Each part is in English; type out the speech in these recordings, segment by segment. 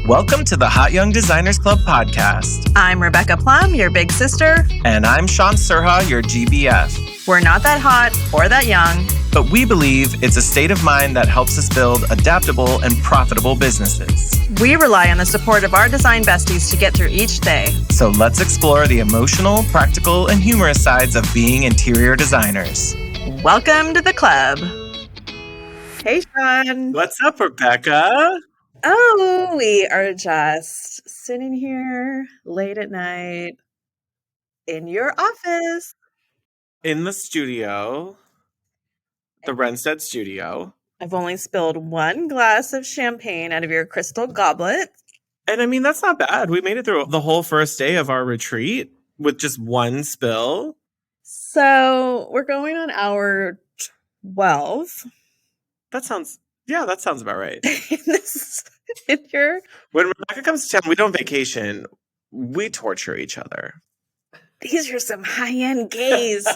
Welcome to the Hot Young Designers Club podcast. I'm Rebecca Plum, your big sister. And I'm Sean Surha, your GBF. We're not that hot or that young, but we believe it's a state of mind that helps us build adaptable and profitable businesses. We rely on the support of our design besties to get through each day. So let's explore the emotional, practical, and humorous sides of being interior designers. Welcome to the club. Hey, Sean. What's up, Rebecca? Oh, we are just sitting here late at night in your office. In the studio, the Renstead studio. I've only spilled one glass of champagne out of your crystal goblet. And I mean, that's not bad. We made it through the whole first day of our retreat with just one spill. So we're going on hour 12. That sounds about right. When Rebecca comes to town, we don't vacation. We torture each other. These are some high-end gays.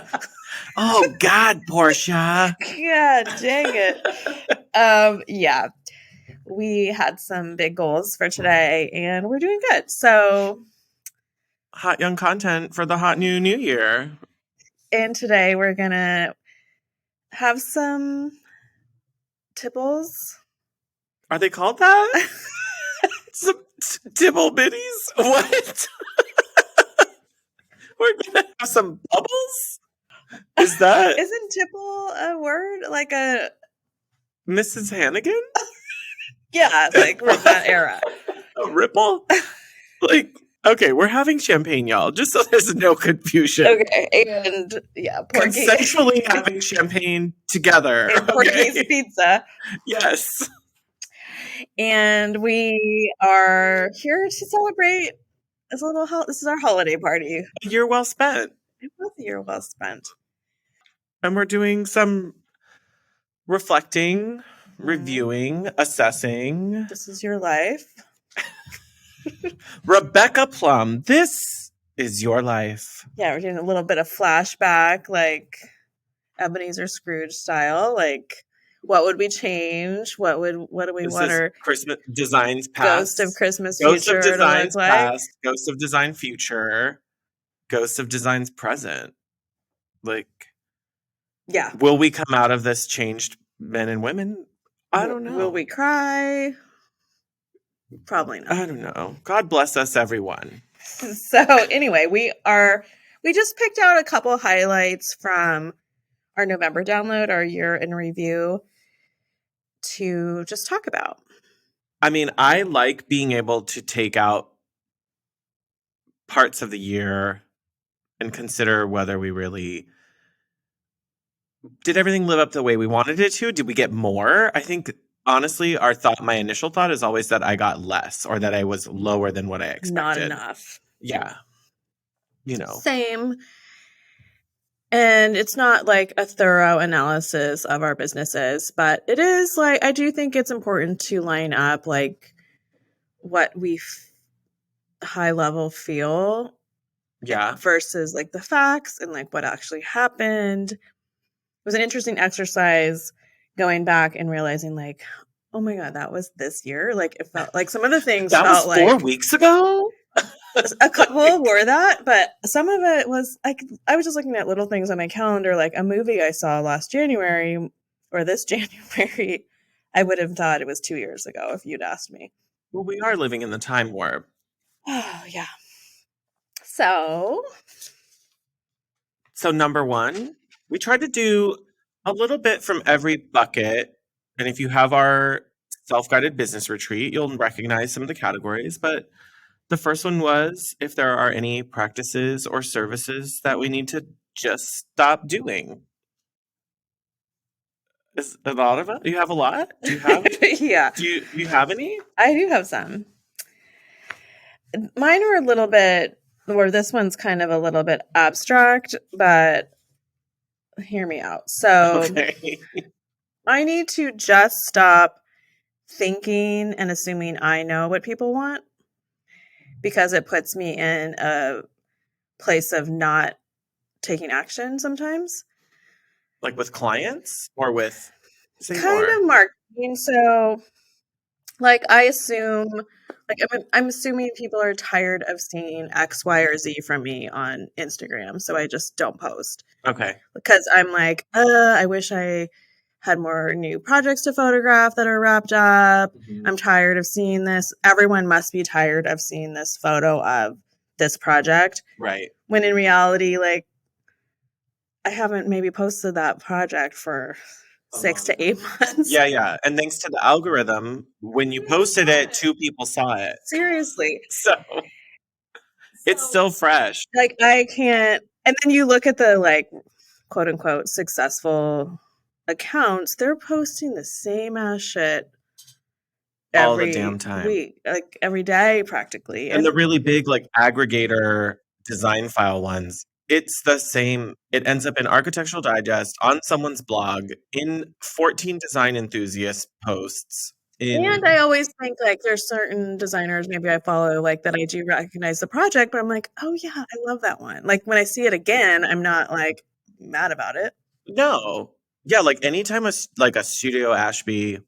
Oh, God, Portia. God dang it. Yeah. We had some big goals for today, and we're doing good. So, hot young content for the hot new year. And today we're going to have some tibbles. Are they called that? Some tibble bitties? What? We're going to have some bubbles? Isn't tipple a word? Like a... Mrs. Hannigan? Yeah, like from that era. A ripple? Like, okay, we're having champagne, y'all, just so there's no confusion. Okay, and yeah, consensually having champagne together. And Porky's pizza. Yes. And we are here to celebrate this is our holiday party. A year well spent. It was a year well spent. And we're doing some reflecting, reviewing, assessing. This is your life. Rebecca Plum, this is your life. Yeah, we're doing a little bit of flashback, like Ebenezer Scrooge style. Like, what would we change? What do we want our Christmas designs past? Ghost of Christmas Ghost future of designs to look past, like? Ghost of design future, Ghost of designs present. Like, yeah. Will we come out of this changed men and women? I don't know. Will we cry? Probably not. I don't know. God bless us, everyone. So anyway, we just picked out a couple highlights from our November download, our year in review, to just talk about. I mean, I like being able to take out parts of the year and consider whether we really did everything live up the way we wanted it to. Did we get more? I think honestly, my initial thought is always that I got less or that I was lower than what I expected. Not enough. Yeah. Same. And it's not like a thorough analysis of our businesses, but it is like, I do think it's important to line up like what we high level feel. Yeah. Versus like the facts and like what actually happened. It was an interesting exercise going back and realizing like, oh my God, that was this year. Like it felt like some of the things that felt was 4 weeks ago. A couple were that, but some of it was like, I was just looking at little things on my calendar, like a movie I saw last January or this January. I would have thought it was 2 years ago if you'd asked me. Well, we are living in the time warp. Oh, yeah. So number one, we tried to do a little bit from every bucket. And if you have our self-guided business retreat, you'll recognize some of the categories. But the first one was if there are any practices or services that we need to just stop doing. Is a lot of it? Do you have a lot? Do you have? Yeah. Do you have any? I do have some. Mine are a little bit, or this one's kind of a little bit abstract, but hear me out. So okay. I need to just stop thinking and assuming I know what people want, because it puts me in a place of not taking action sometimes. Like with clients or with kind of marketing. So Like, I assume, like, I'm assuming people are tired of seeing X, Y, or Z from me on Instagram, so I just don't post. Okay. Because I'm like, I wish I had more new projects to photograph that are wrapped up. I'm tired of seeing this. Everyone must be tired of seeing this photo of this project. Right. When in reality, like, I haven't maybe posted that project for 6 to 8 months. Yeah. And thanks to the algorithm, when you posted it, 2 people saw it. Seriously. So it's still fresh. Like, I can't. And then you look at the, like, quote unquote successful accounts, they're posting the same ass shit All the every damn time. week, like every day practically. And the really big, like, aggregator design file ones, it's the same. It ends up in Architectural Digest, on someone's blog, in 14 design enthusiast posts. And I always think, like, there's certain designers maybe I follow, like, that I do recognize the project, but I'm like, "Oh, yeah, I love that one." Like, when I see it again, I'm not, like, mad about it. No. Yeah, like, anytime a Studio Ashby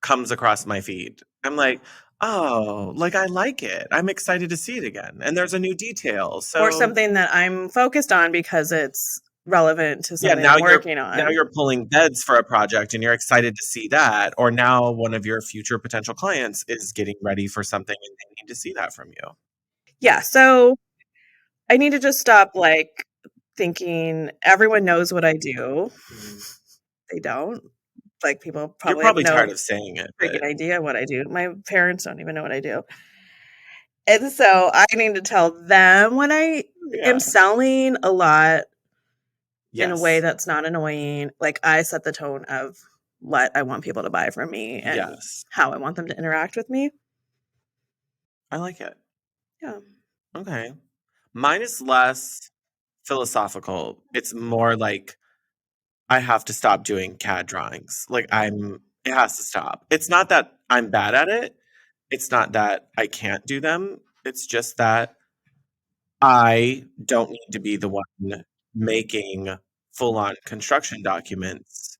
comes across my feed, I'm like, "Oh, like, I like it. I'm excited to see it again, and there's a new detail." Or So something that I'm focused on because it's relevant to yeah, something I'm working on. now you're pulling beds for a project and you're excited to see that, or now one of your future potential clients is getting ready for something and they need to see that from you. Yeah, so I need to just stop, like, thinking everyone knows what I do. They don't. Like, people You're probably have probably no tired of saying it, but freaking idea what I do. My parents don't even know what I do. And so I need to tell them when I am yeah. selling a lot in a way Yes. that's not annoying. Like, I set the tone of what I want people to buy from me and Yes. how I want them to interact with me. I like it. Yeah. Okay. Mine is less philosophical. It's more like I have to stop doing CAD drawings. Like it has to stop. It's not that I'm bad at it. It's not that I can't do them. It's just that I don't need to be the one making full on construction documents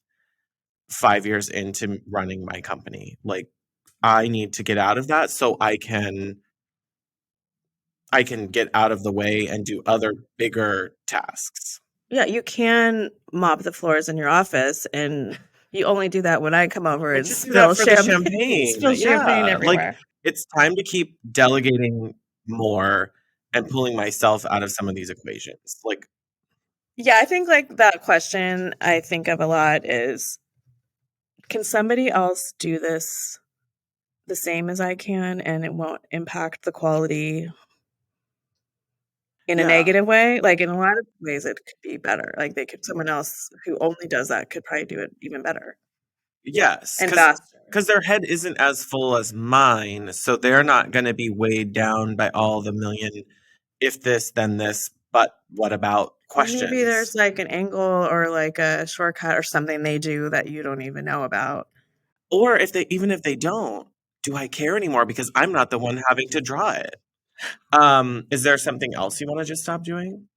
5 years into running my company. Like I need to get out of that so I can get out of the way and do other bigger tasks. Yeah, you can mop the floors in your office, and you only do that when I come over I and just do that spill for the champagne champagne. spill champagne Yeah. Like everywhere. it's time to keep delegating more and pulling myself out of some of these equations. Like, Yeah, I think, like, that question I think of a lot is, can somebody else do this the same as I can and it won't impact the quality in a yeah. negative way? Like, in a lot of ways, it could be better. Like, they could someone else who only does that could probably do it even better Yes. and Cause faster. because their head isn't as full as mine. So they're not gonna be weighed down by all the million if this, then this, but what about Or maybe there's, questions? like, an angle or, like, a shortcut or something they do that you don't even know about. Or if they don't, do I care anymore because I'm not the one having to draw it? Is there something else you wanna just stop doing?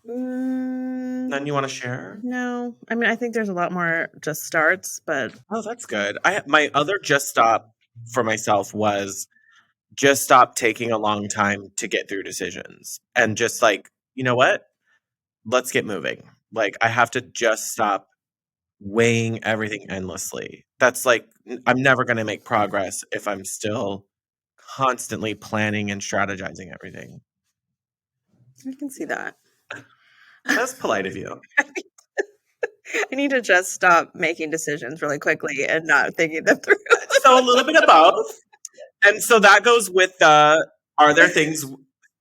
Mm, None you wanna share? no. I mean, I think there's a lot more just starts, but Oh, that's good. My other just stop for myself was just stop taking a long time to get through decisions and just like, you know what? Let's get moving. Like I have to just stop weighing everything endlessly. That's like I'm never going to make progress if I'm still constantly planning and strategizing everything. I can see that. That's polite of you. I need to just stop making decisions really quickly and not thinking them through. So a little bit of both. And so that goes with the are there things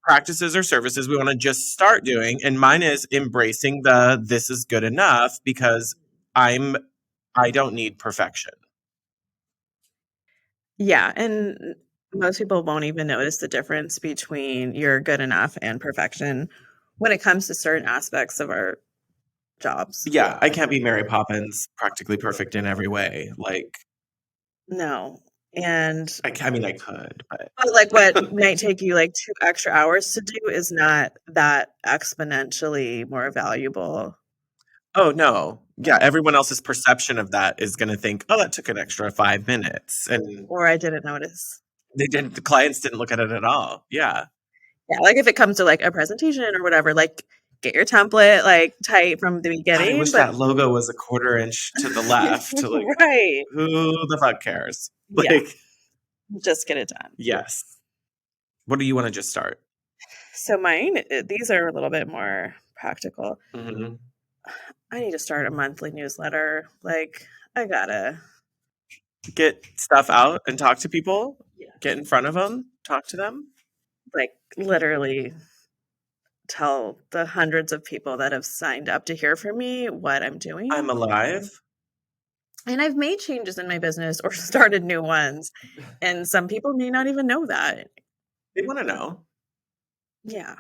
practices or services we want to just start doing? And mine is embracing the this is good enough because I'm I don't need perfection. Yeah, and most people won't even notice the difference between you're good enough and perfection when it comes to certain aspects of our jobs. Yeah, I can't be Mary Poppins practically perfect in every way. Like No. And I mean I could, but but, like, what might take you, like, 2 extra hours to do is not that exponentially more valuable. oh no. Yeah, everyone else's perception of that is going to think, oh, that took an extra 5 minutes. And Or I didn't notice. the clients didn't look at it at all. Yeah. Yeah, like if it comes to like a presentation or whatever, like get your template like tight from the God, I beginning. wish But that logo was a quarter inch to the left. Like, right. who the fuck cares? Yeah. Like, Just get it done. yes. What do you want to just start? So mine, these are a little bit more practical. Mm-hmm. I need to start a monthly newsletter. Like, I gotta Get stuff out and talk to people. Yeah. Get in front of them. Talk to them. like literally tell the hundreds of people that have signed up to hear from me what I'm doing. I'm alive. And I've made changes in my business or started new ones. And some people may not even know that. They want to know. Yeah.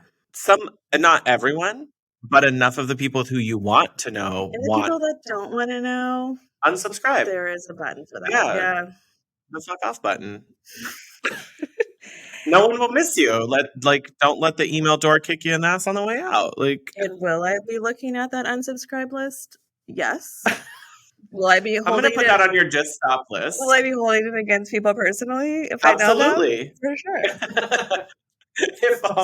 Not everyone, but enough of the people who you want to know And the people that don't want to know, unsubscribe. there is a button for that. Yeah. The fuck off button. No one will miss you. Don't let the email door kick you in the ass on the way out. Like, and will I be looking at that unsubscribe list? Yes. Will I be I'm going to put that on your just stop list. Will I be holding it against people personally if I know them? Absolutely. For sure.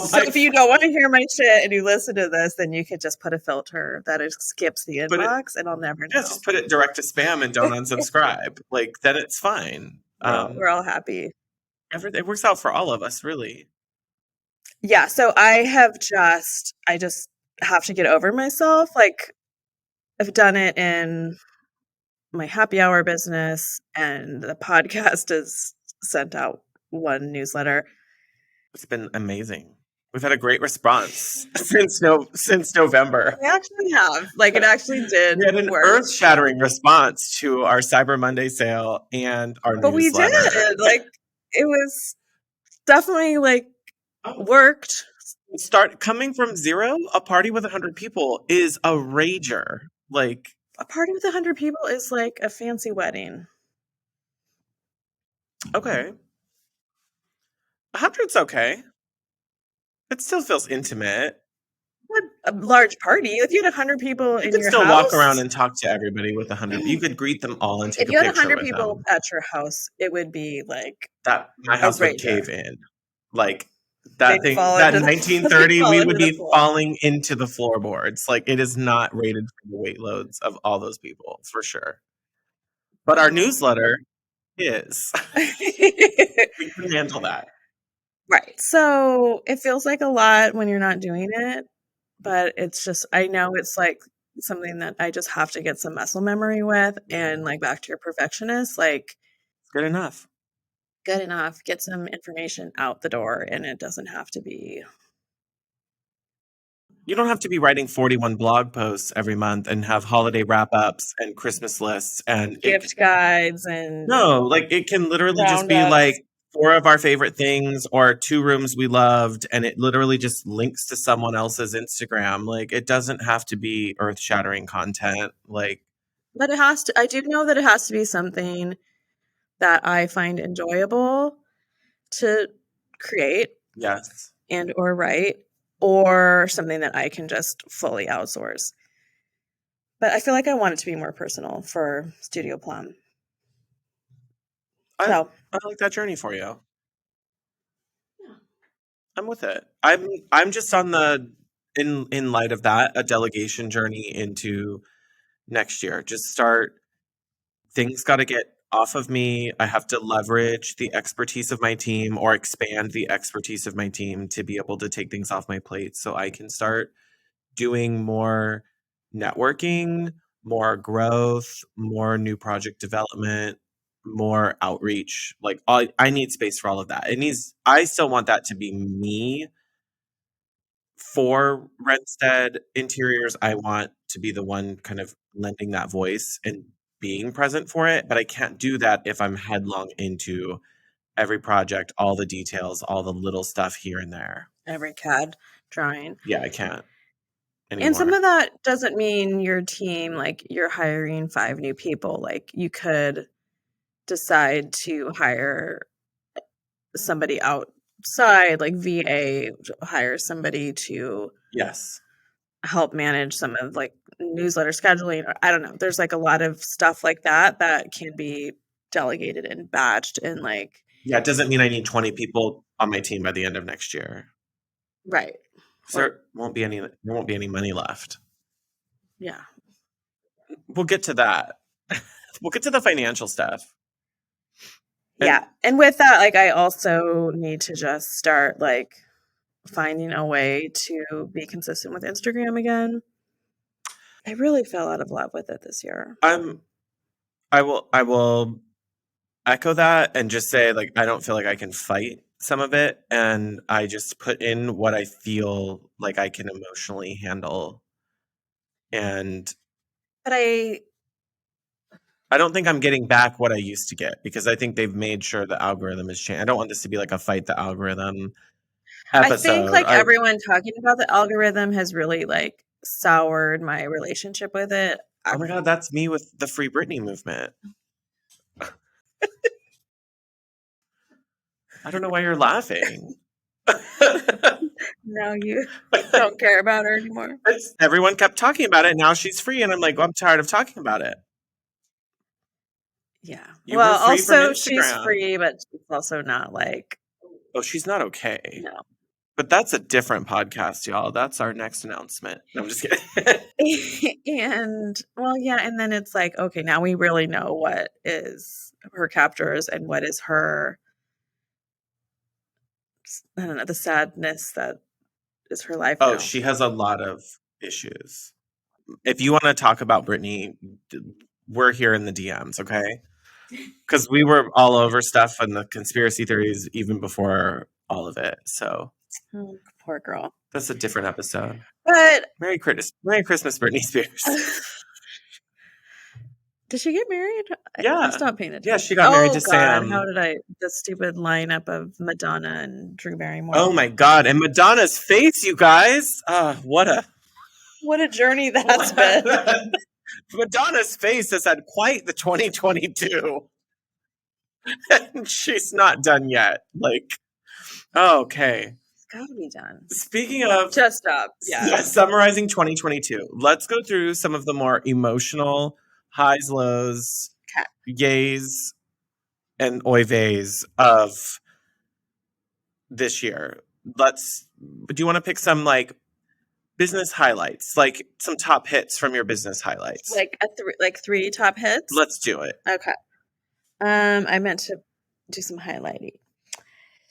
So if you don't want to hear my shit and you listen to this, then you could just put a filter that skips the inbox and I'll never know. Yeah, just put it direct to spam and don't unsubscribe. Like, then it's fine. We're all happy. It works out for all of us, really. Yeah, so I just have to get over myself. Like, I've done it in my happy hour business, and the podcast has sent out one newsletter. It's been amazing. We've had a great response since November. We actually have. Like, it actually did. We had an earth-shattering response to our Cyber Monday sale and our newsletter. But we did. Like, it was definitely worked. Start coming from zero. A party with 100 people is a rager. Like, a party with 100 people is like a fancy wedding. Okay. 100's okay. It still feels intimate. A large party. If you had 100 people in your house, you could still walk around and talk to everybody with 100. You could greet them all and take a picture with them. If you had 100 people at your house, it would be like that. My house would cave in. Like that thing. That 1930, we would be falling into the floorboards. Like, it is not rated for the weight loads of all those people for sure. But our newsletter is. We can handle that. Right. So it feels like a lot when you're not doing it, but it's just, I know it's like something that I just have to get some muscle memory with. And like, back to your perfectionist, like, good enough. Get some information out the door, and it doesn't have to be. You don't have to be writing 41 blog posts every month and have holiday wrap-ups and Christmas lists and gift guides and no, like, it can literally just be like 4 of our favorite things or 2 rooms we loved, and it literally just links to someone else's Instagram. Like, it doesn't have to be earth-shattering content. Like, but it has to. I do know that it has to be something that I find enjoyable to create. Yes. And or write, or something that I can just fully outsource. But I feel like I want it to be more personal for Studio Plum. I like that journey for you. Yeah. I'm with it. I'm just on in light of that, a delegation journey into next year. Just start. Things got to get off of me. I have to leverage the expertise of my team or expand the expertise of my team to be able to take things off my plate so I can start doing more networking, more growth, more new project development, more outreach. Like, I need space for all of that. I still want that to be me. For Redstead Interiors, I want to be the one kind of lending that voice and being present for it, but I can't do that if I'm headlong into every project, all the details, all the little stuff here and there. Every CAD drawing. Yeah, I can't anymore. And some of that doesn't mean your team, like, you're hiring 5 new people. Like, you could decide to hire somebody outside, like VA, hire somebody to yes, help manage some of like newsletter scheduling, or I don't know. There's like a lot of stuff like that that can be delegated and batched and like Yeah, it doesn't mean I need 20 people on my team by the end of next year. right. So there won't be any money left. Yeah. We'll get to that. We'll get to the financial stuff. Yeah. And with that, like I also need to just start like finding a way to be consistent with Instagram again. I really fell out of love with it this year. I will echo that and just say like I don't feel like I can fight some of it, and I just put in what I feel like I can emotionally handle. And But I don't think I'm getting back what I used to get, because I think they've made sure the algorithm has changed. I don't want this to be like a fight the algorithm I think episode. like everyone talking about the algorithm has really like soured my relationship with it. Oh my God, that's me with the Free Britney movement. I don't know why you're laughing. Now you don't care about her anymore. Everyone kept talking about it. Now she's free, and I'm like, well, I'm tired of talking about it. Yeah. You were Well, free from also she's Instagram. free, but she's also not like Oh, she's not okay. no. But that's a different podcast, y'all. That's our next announcement. No, I'm just kidding. And well, yeah, and then it's like, okay, now we really know what is her captors and what is her I don't know, the sadness that is her life Oh, now. she has a lot of issues. If you want to talk about Brittany, we're here in the DMs, okay? Because we were all over stuff and the conspiracy theories even before all of it. So Oh, poor girl. that's a different episode. But Merry Christmas, Britney Spears. did she get married? I Yeah. stopped paying attention. Yeah, she got married to God, Sam. how did the stupid lineup of Madonna and Drew Barrymore. Oh my God. And Madonna's face, you guys. What a journey that's been. Madonna's face has had quite the 2022. And she's not done yet. Like, okay. It's gotta be done. Speaking of just stop. Yeah. Summarizing 2022, let's go through some of the more emotional highs, lows, yays, and oy veys of this year. Do you want to pick some like business highlights, like some top hits from your business highlights? Like three top hits? Let's do it. Okay. I meant to do some highlighting.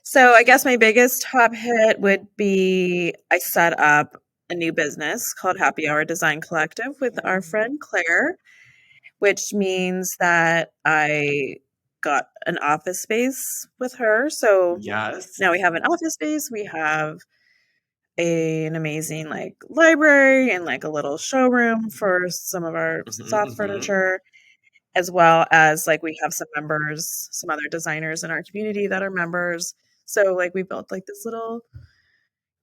So I guess my biggest top hit would be I set up a new business called Happy Hour Design Collective with our friend Claire, which means that I got an office space with her. So yes, now we have an office space. We have an amazing like library and like a little showroom for some of our soft furniture, as well as like we have some members, some other designers in our community that are members. So like we built like this little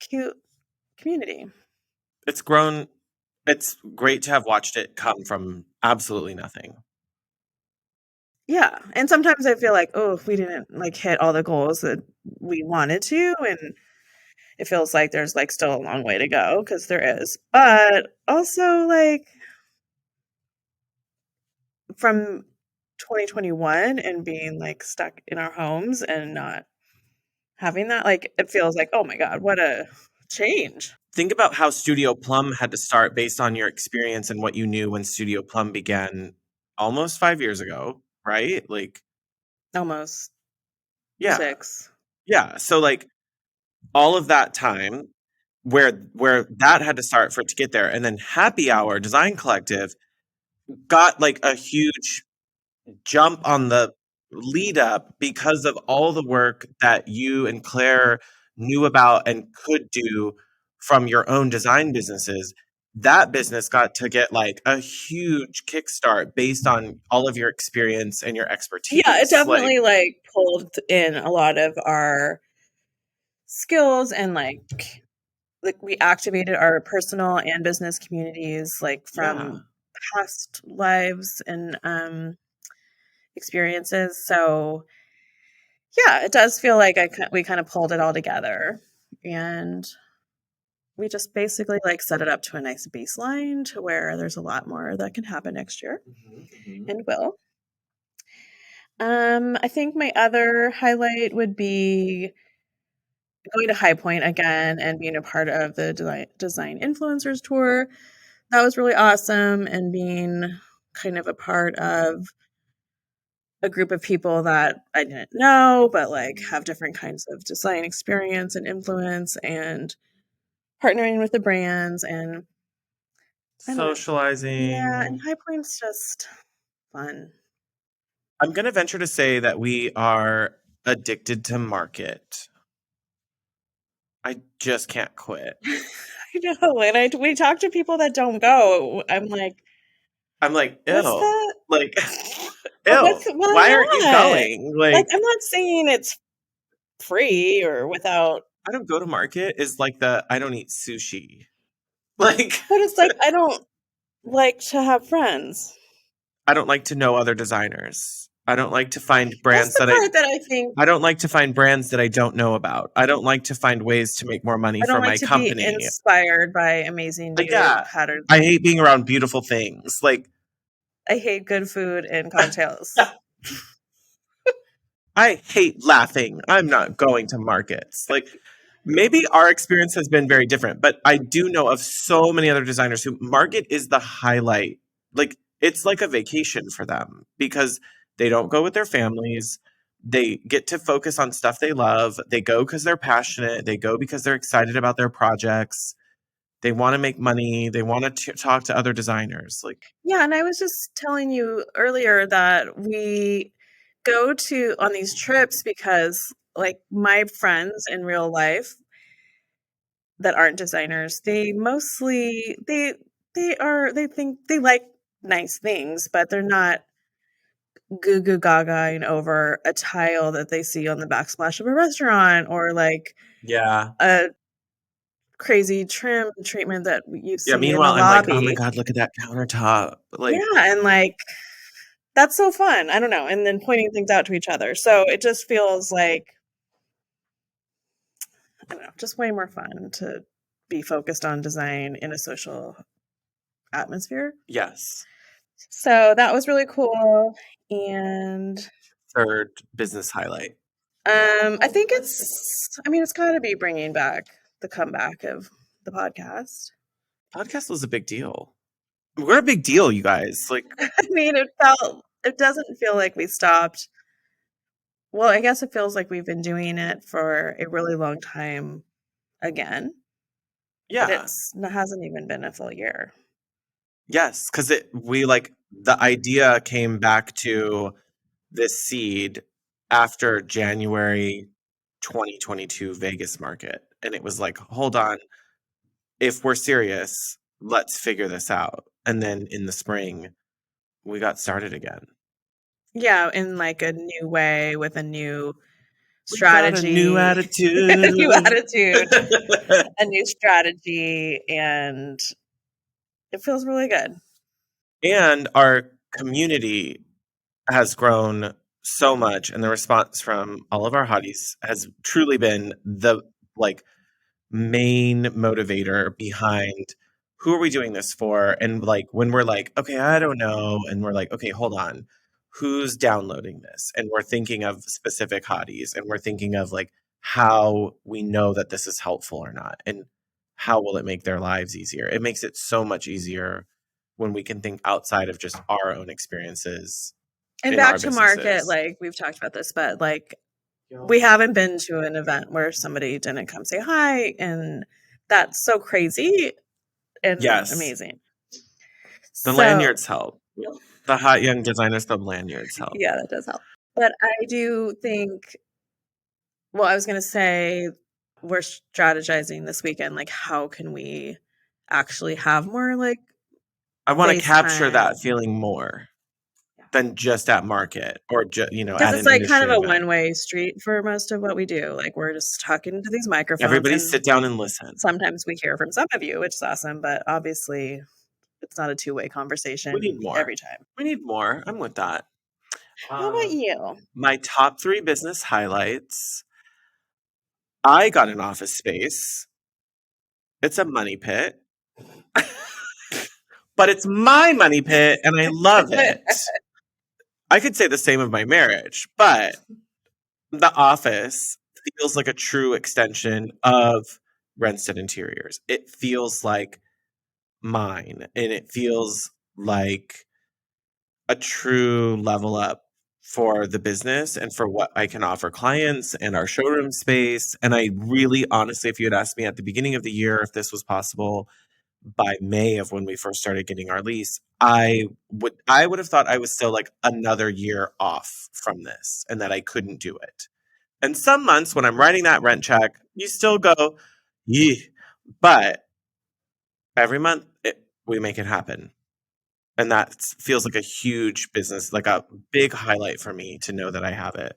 cute community. It's grown. It's great to have watched it come from absolutely nothing. Yeah. And sometimes I feel like, oh, if we didn't like hit all the goals that we wanted to, and it feels like there's like still a long way to go, because there is. But also like from 2021 and being like stuck in our homes and not having that, like it feels like, oh my God, what a change. Think about how Studio Plum had to start based on your experience and what you knew when Studio Plum began almost 5 years ago, right? Like almost 6. Yeah. So like all of that time where that had to start for it to get there, and then Happy Hour Design Collective got like a huge jump on the lead up because of all the work that you and Claire knew about and could do from your own design businesses. That business got to get like a huge kickstart based on all of your experience and your expertise. Yeah, it definitely like pulled in a lot of our skills, and like we activated our personal and business communities like from past lives and experiences. So yeah, it does feel like we kind of pulled it all together, and we just basically like set it up to a nice baseline to where there's a lot more that can happen next year and will. I think my other highlight would be going to High Point again and being a part of the design influencers tour. That was really awesome, and being kind of a part of a group of people that I didn't know, but like have different kinds of design experience and influence, and partnering with the brands, and I don't know. Yeah, and Socializing. High Point's just fun. I'm going to venture to say that we are addicted to market. I just can't quit. I know, and we talk to people that don't go. I'm like, What's ew. that? Like, But ew. why Why aren't you not? going? Like, Like, I'm not saying it's free or without, I don't go to market is like the I don't eat sushi. Like, but it's like I don't like to have friends. I don't like to know other designers. I don't like to find That's brands the that part that I think I don't like to find brands that I don't know about. I don't like to find ways to make more money I for don't like my to be company. inspired by amazing new Yeah. patterns. I hate being around beautiful things. Like, I hate good food and cocktails. I hate laughing. I'm not going to markets. Like, maybe our experience has been very different, but I do know of so many other designers who market is the highlight. Like, it's like a vacation for them because they don't go with their families. They get to focus on stuff they love. They go because they're passionate. They go because they're excited about their projects. They want to make money. They want to talk to other designers. Like, Yeah, and I was just telling you earlier that we go to on these trips because like my friends in real life that aren't designers, they mostly they think they like nice things, but they're not goo goo gaga over a tile that they see on the backsplash of a restaurant, or like yeah. a crazy trim treatment that you Yeah. see in the Meanwhile, I'm like, oh my lobby. God, look at that countertop. Yeah, Like, and like that's so fun. I don't know. And then pointing things out to each other. So it just feels like, I don't know, just way more fun to be focused on design in a social atmosphere. yes. So that was really cool. And Third business highlight. I think I mean, it's got to be bringing back the comeback of the podcast. Podcast was a big deal. We're a big deal, you guys. Like, I mean, it doesn't feel like we stopped. Well, I guess it feels like we've been doing it for a really long time again, but yeah, it hasn't even been a full year. yes, because we like the idea came back to this seed after January 2022 Vegas market, and it was like, hold on, if we're serious, let's figure this out. And then in the spring, we got started again. Yeah, in like a new way with a new We got a new strategy, a new attitude. attitude, a new strategy, and it feels really good. And our community has grown so much, and the response from all of our hotties has truly been the like main motivator behind who are we doing this for. And like when we're like, okay, I don't know, and we're like, okay, hold on, who's downloading this, and we're thinking of specific hotties, and we're thinking of like how we know that this is helpful or not, and how will it make their lives easier. It makes it so much easier when we can think outside of just our own experiences And in back our to market, businesses. like we've talked about this, but like we haven't been to an event where somebody didn't come say hi, and that's so crazy and Yes, amazing. the So, lanyards help. The hot young designers, the lanyards help. yeah, that does help. But I do think, well, I was going to say we're strategizing this weekend, like how can we actually have more like I want to capture FaceTime? that feeling more than just at market or Because at it's an like kind industry of a event. one-way street for most of what we do. Like we're just talking to these microphones, Everybody and sit down and listen. sometimes we hear from some of you, which is awesome, but obviously it's not a two-way We need conversation more. every time. We need more. I'm with that. How about you? My top three business highlights. I got an office space It's a money pit, but it's my money pit and I love it. I could say the same of my marriage, but the office feels like a true extension of Renstead Interiors. It feels like mine and it feels like a true level up for the business and for what I can offer clients and our showroom space. And I really, honestly, if you had asked me at the beginning of the year if this was possible by May of when we first started getting our lease, I would have thought I was still like another year off from this and that I couldn't do it. And some months when I'm writing that rent check, you still go, yeah. But every month we make it happen. And that feels like a huge business, like a big highlight for me to know that I have it.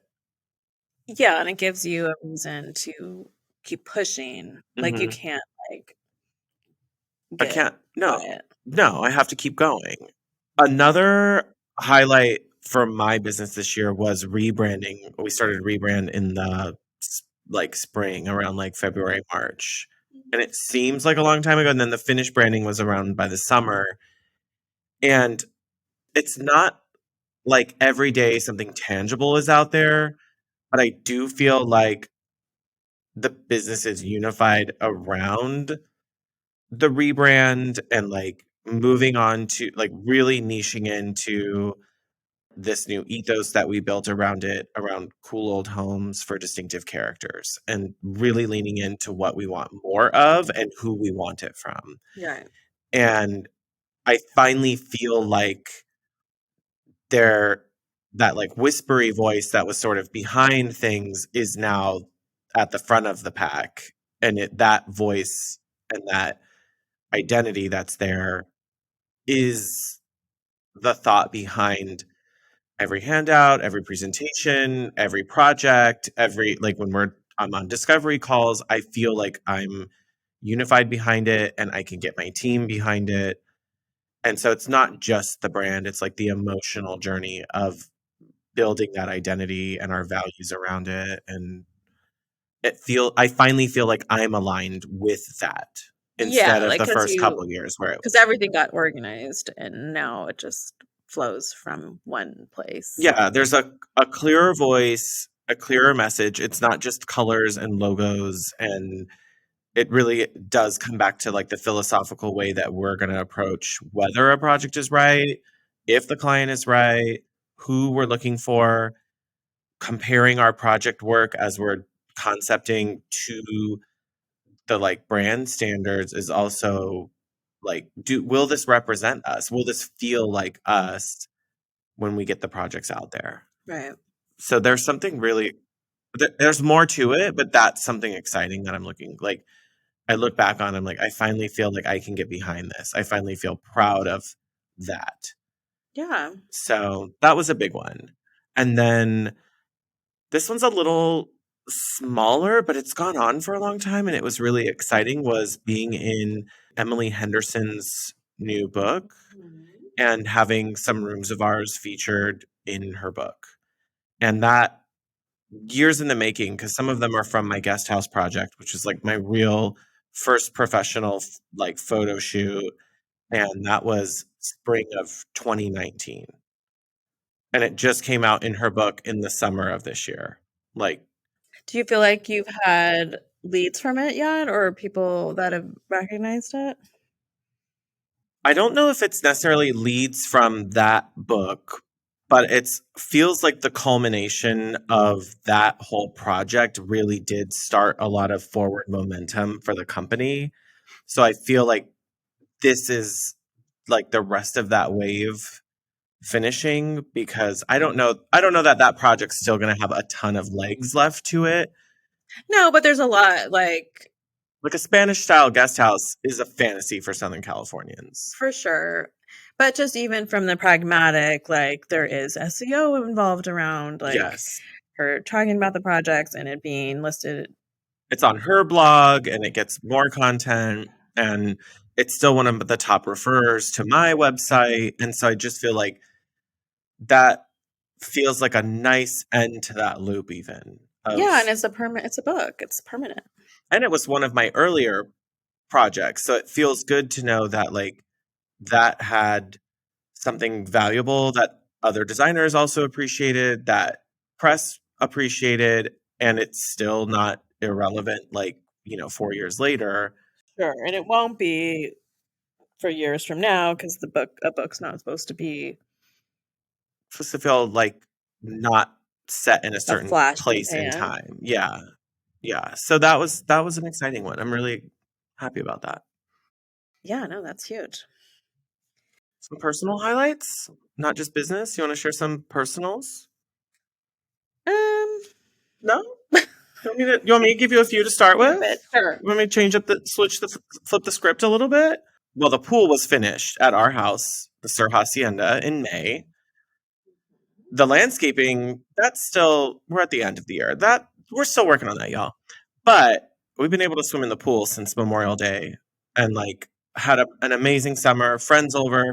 Yeah, and it gives you a reason to keep pushing. Like you Mhm. can't like I get can't no. quiet. No, I have to keep going. Another highlight for my business this year was rebranding. We started rebrand in the like spring around like February, March. And it seems like a long time ago. And then the finished branding was around by the summer. And it's not like every day something tangible is out there, but I do feel like the business is unified around the rebrand and like moving on to like really niching into this new ethos that we built around it, around cool old homes for distinctive characters, and really leaning into what we want more of and who we want it from. Right. And I finally feel like there that like whispery voice that was sort of behind things is now at the front of the pack, and that voice and that identity that's there is the thought behind every handout, every presentation, every project, every like when I'm on discovery calls, I feel like I'm unified behind it and I can get my team behind it. And so it's not just the brand, it's like the emotional journey of building that identity and our values around it. And I finally feel like I'm aligned with that instead Yeah, of like the first couple years where because everything got organized and now it just flows from one place. yeah, there's a clearer voice, a clearer message. It's not just colors and logos, and it really does come back to like the philosophical way that we're going to approach whether a project is right, if the client is right, who we're looking for, comparing our project work as we're concepting to the like brand standards is also like will this represent us? Will this feel like us when we get the projects out there? Right. So there's something really there's more to it, but that's something exciting that I'm looking like I look back on, I'm like, I finally feel like I can get behind this. I finally feel proud of that. Yeah. So that was a big one. And then this one's a little smaller, but it's gone on for a long time and it was really exciting was being in Emily Henderson's new book and having some rooms of ours featured in her book. And that years in the making because some of them are from my guest house project, which is like my real first professional like photo shoot, and that was spring of 2019. And it just came out in her book in the summer of this year. Like Do you feel like you've had leads from it yet or people that have recognized it? I don't know if it's necessarily leads from that book, but it's feels like the culmination of that whole project really did start a lot of forward momentum for the company. So I feel like this is like the rest of that wave finishing because I don't know that that project's still going to have a ton of legs left to it. No, but there's a lot Like a Spanish style guest house is a fantasy for Southern Californians. for sure. But just even from the pragmatic, like there is SEO involved around like Yes. her talking about the projects and it being listed. It's on her blog and it gets more content and it's still one of the top referrers to my website. And so I just feel like that feels like a nice end to that loop even Yeah, and of it's a book. It's permanent. and it was one of my earlier projects. So it feels good to know that like that had something valuable that other designers also appreciated, that press appreciated, and it's still not irrelevant like, 4 years later. Sure, and it won't be for years from now because a book's not supposed to be Supposed to feel like not set in a a certain flash in the place in pan. time. Yeah. Yeah. So that was an exciting one. I'm really happy about that. Yeah, no, that's huge. Some personal highlights, not just business. You want to share some personals? Um, No? You want me to give you a few to start give with? it. Sure. You want me to flip the script a little bit? Well, the pool was finished at our house, the Sir Hacienda, in May. The landscaping, we're at the end of the year. We're still working on that, y'all. But we've been able to swim in the pool since Memorial Day and like had an amazing summer, friends over,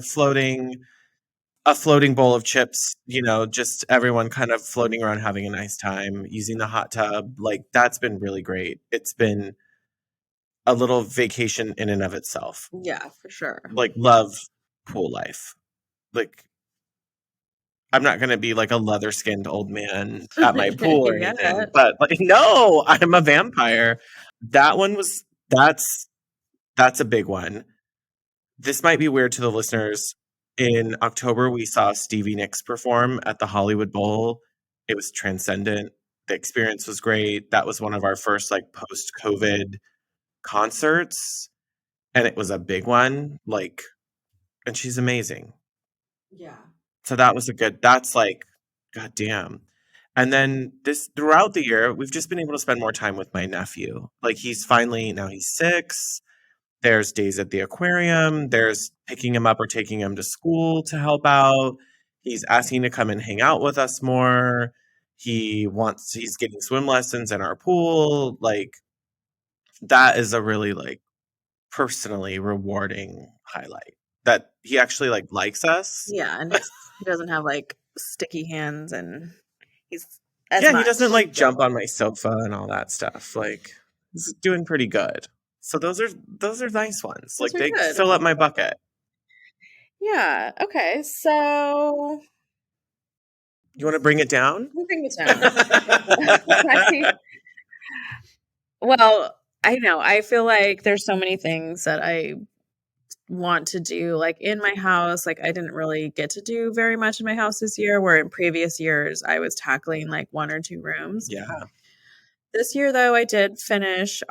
a floating bowl of chips, just everyone kind of floating around having a nice time, using the hot tub. Like that's been really great. It's been a little vacation in and of itself. Yeah, for sure. Like love pool life. Like I'm not going to be like a leather-skinned old man at my pool or anything, Yeah. but like no, I'm a vampire. That one was that's a big one. This might be weird to the listeners. In October, we saw Stevie Nicks perform at the Hollywood Bowl. It was transcendent. The experience was great. That was one of our first like post-COVID concerts, and it was a big one. Like, and she's amazing. Yeah. So that's like, goddamn. And then throughout the year, we've just been able to spend more time with my nephew. Like now he's 6. There's days at the aquarium. There's picking him up or taking him to school to help out. He's asking to come and hang out with us more. He's getting swim lessons in our pool. Like that is a really like personally rewarding highlight that he actually like likes us. Yeah, and he doesn't have like sticky hands and he's as Yeah, he much. doesn't like jump on my sofa and all that stuff. Like he's doing pretty good. So those are nice ones. Those Like are they good. fill up my bucket. Yeah. Okay. So You want to bring it down? we'll bring this down. Well, I know. I feel like there's so many things that I want to do like in my house. Like I didn't really get to do very much in my house this year, where in previous years I was tackling like 1 or 2 rooms. Yeah. This year though, I did finish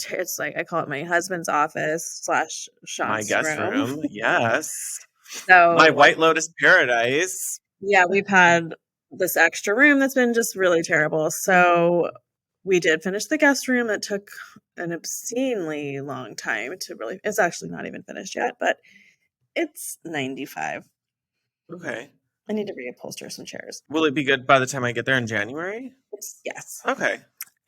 it's like I call it my husband's office / My Sean's guest room. room. Yes. My So White Lotus paradise. yeah, we've had this extra room that's been just really terrible. So we did finish the guest room. That took an obscenely long time to really, it's actually not even finished yet, but it's 95. Okay. I need to reupholster some chairs. Will it be good by the time I get there in January? Yes. Okay.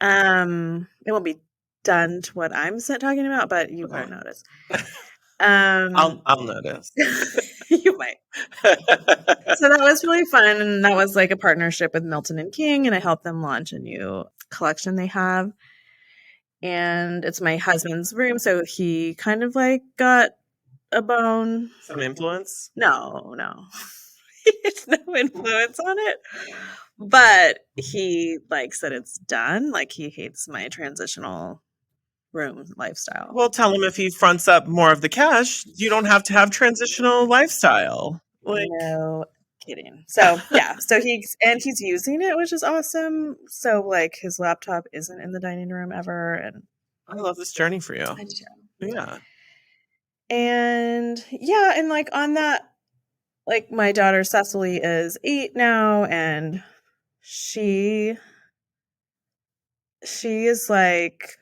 It won't be done to what I'm talking about, but you Okay. won't notice. I'll notice. You might. So that was really fun, and that was like a partnership with Milton and King, and I helped them launch a new collection they have. And it's my husband's room, so he kind of like got a bone. Some influence? No. He has no influence on it. But he likes that it's done. Like he hates my transitional room lifestyle. Well, tell him if he fronts up more of the cash, you don't have to have transitional lifestyle. Like No kidding. So yeah, he's using it, which is awesome. So like his laptop isn't in the dining room ever, and I love this journey for you. I do. Yeah. And yeah, and like on that, like my daughter Cecily is 8 now, and she is like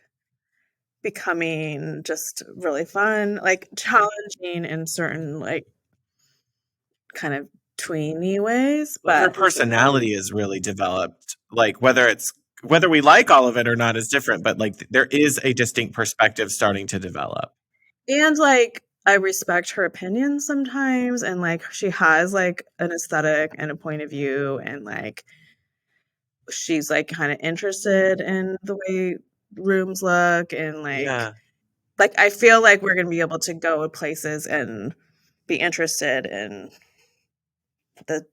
becoming just really fun, like challenging in certain like kind of tweeny ways, But her but personality is really developed. Like whether we like all of it or not is different, but like there is a distinct perspective starting to develop. and like I respect her opinion sometimes, and like she has like an aesthetic and a point of view, and like she's like kind of interested in the way rooms look, and like Yeah. Like, I feel like we're going to be able to go places and be interested in the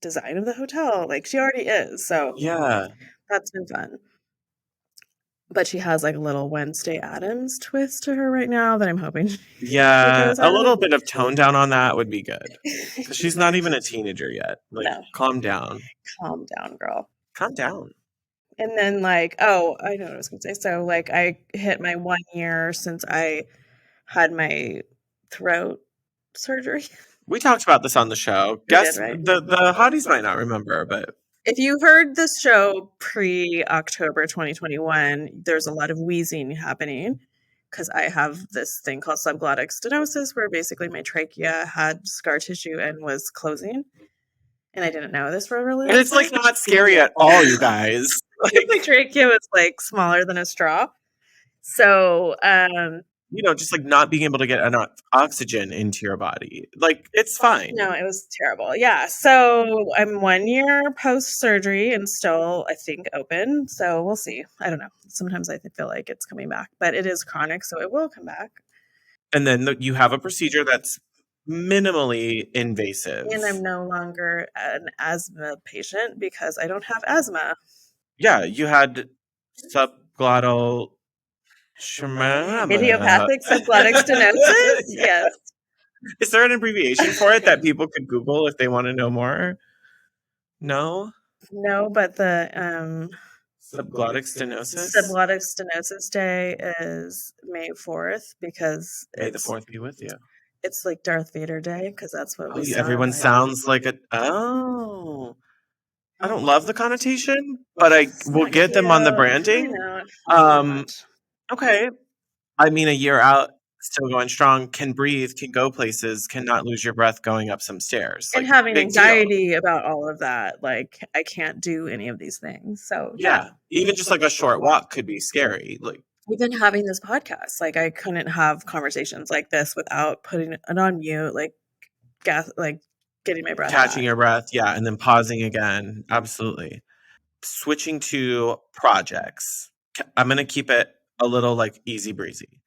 design of the hotel. Like, she already is. So Yeah. that's been fun. But she has like a little Wednesday Addams twist to her right now that I'm hoping she Yeah. goes A out of little it. bit of tone down on that would be good. Because she's not even a teenager yet. Like, No, calm down. calm down, girl. Calm down. And then, like, oh, I know what I was going to say. So, like, I hit my 1 year since I had my throat surgery. We talked about this on the show. We did, Guess right? the hotties might not remember, but If you heard this show pre October 2021, there's a lot of wheezing happening because I have this thing called subglottic stenosis where basically my trachea had scar tissue and was closing. And I didn't know this for a really long and time. it's like not scary at all, you guys. Like, my trachea was like smaller than a straw. So, you know, just like not being able to get enough oxygen into your body. Like, it's fine. no, it was terrible. Yeah. So I'm 1 year post surgery and still, I think, open. So we'll see. I don't know. Sometimes I feel like it's coming back, but it is chronic, so it will come back. And then you have a procedure that's minimally invasive. And I'm no longer an asthma patient because I don't have asthma. Yeah, you had subglottal Idiopathic subglottic stenosis? Yeah. Yes. Is there an abbreviation for it that people could Google if they want to know more? No? No, but the Subglottic stenosis? subglottic stenosis day is May 4th because May the 4th be with you. it's like Darth Vader day because that's what we saw. Everyone sounds like a... Oh. I don't love the connotation, but I will get them on the branding. Okay. I mean, a year out, still going strong, can breathe, can go places, cannot lose your breath going up some stairs. And like, having big anxiety deal. about all of that. Like, I can't do any of these things. So, Yeah. Even just like a short walk could be scary. Like, even having this podcast, like, I couldn't have conversations like this without putting it on mute, like, getting my breath catching back. your breath. Yeah. And then pausing again. Absolutely. Switching to projects. I'm going to keep it a little like easy breezy.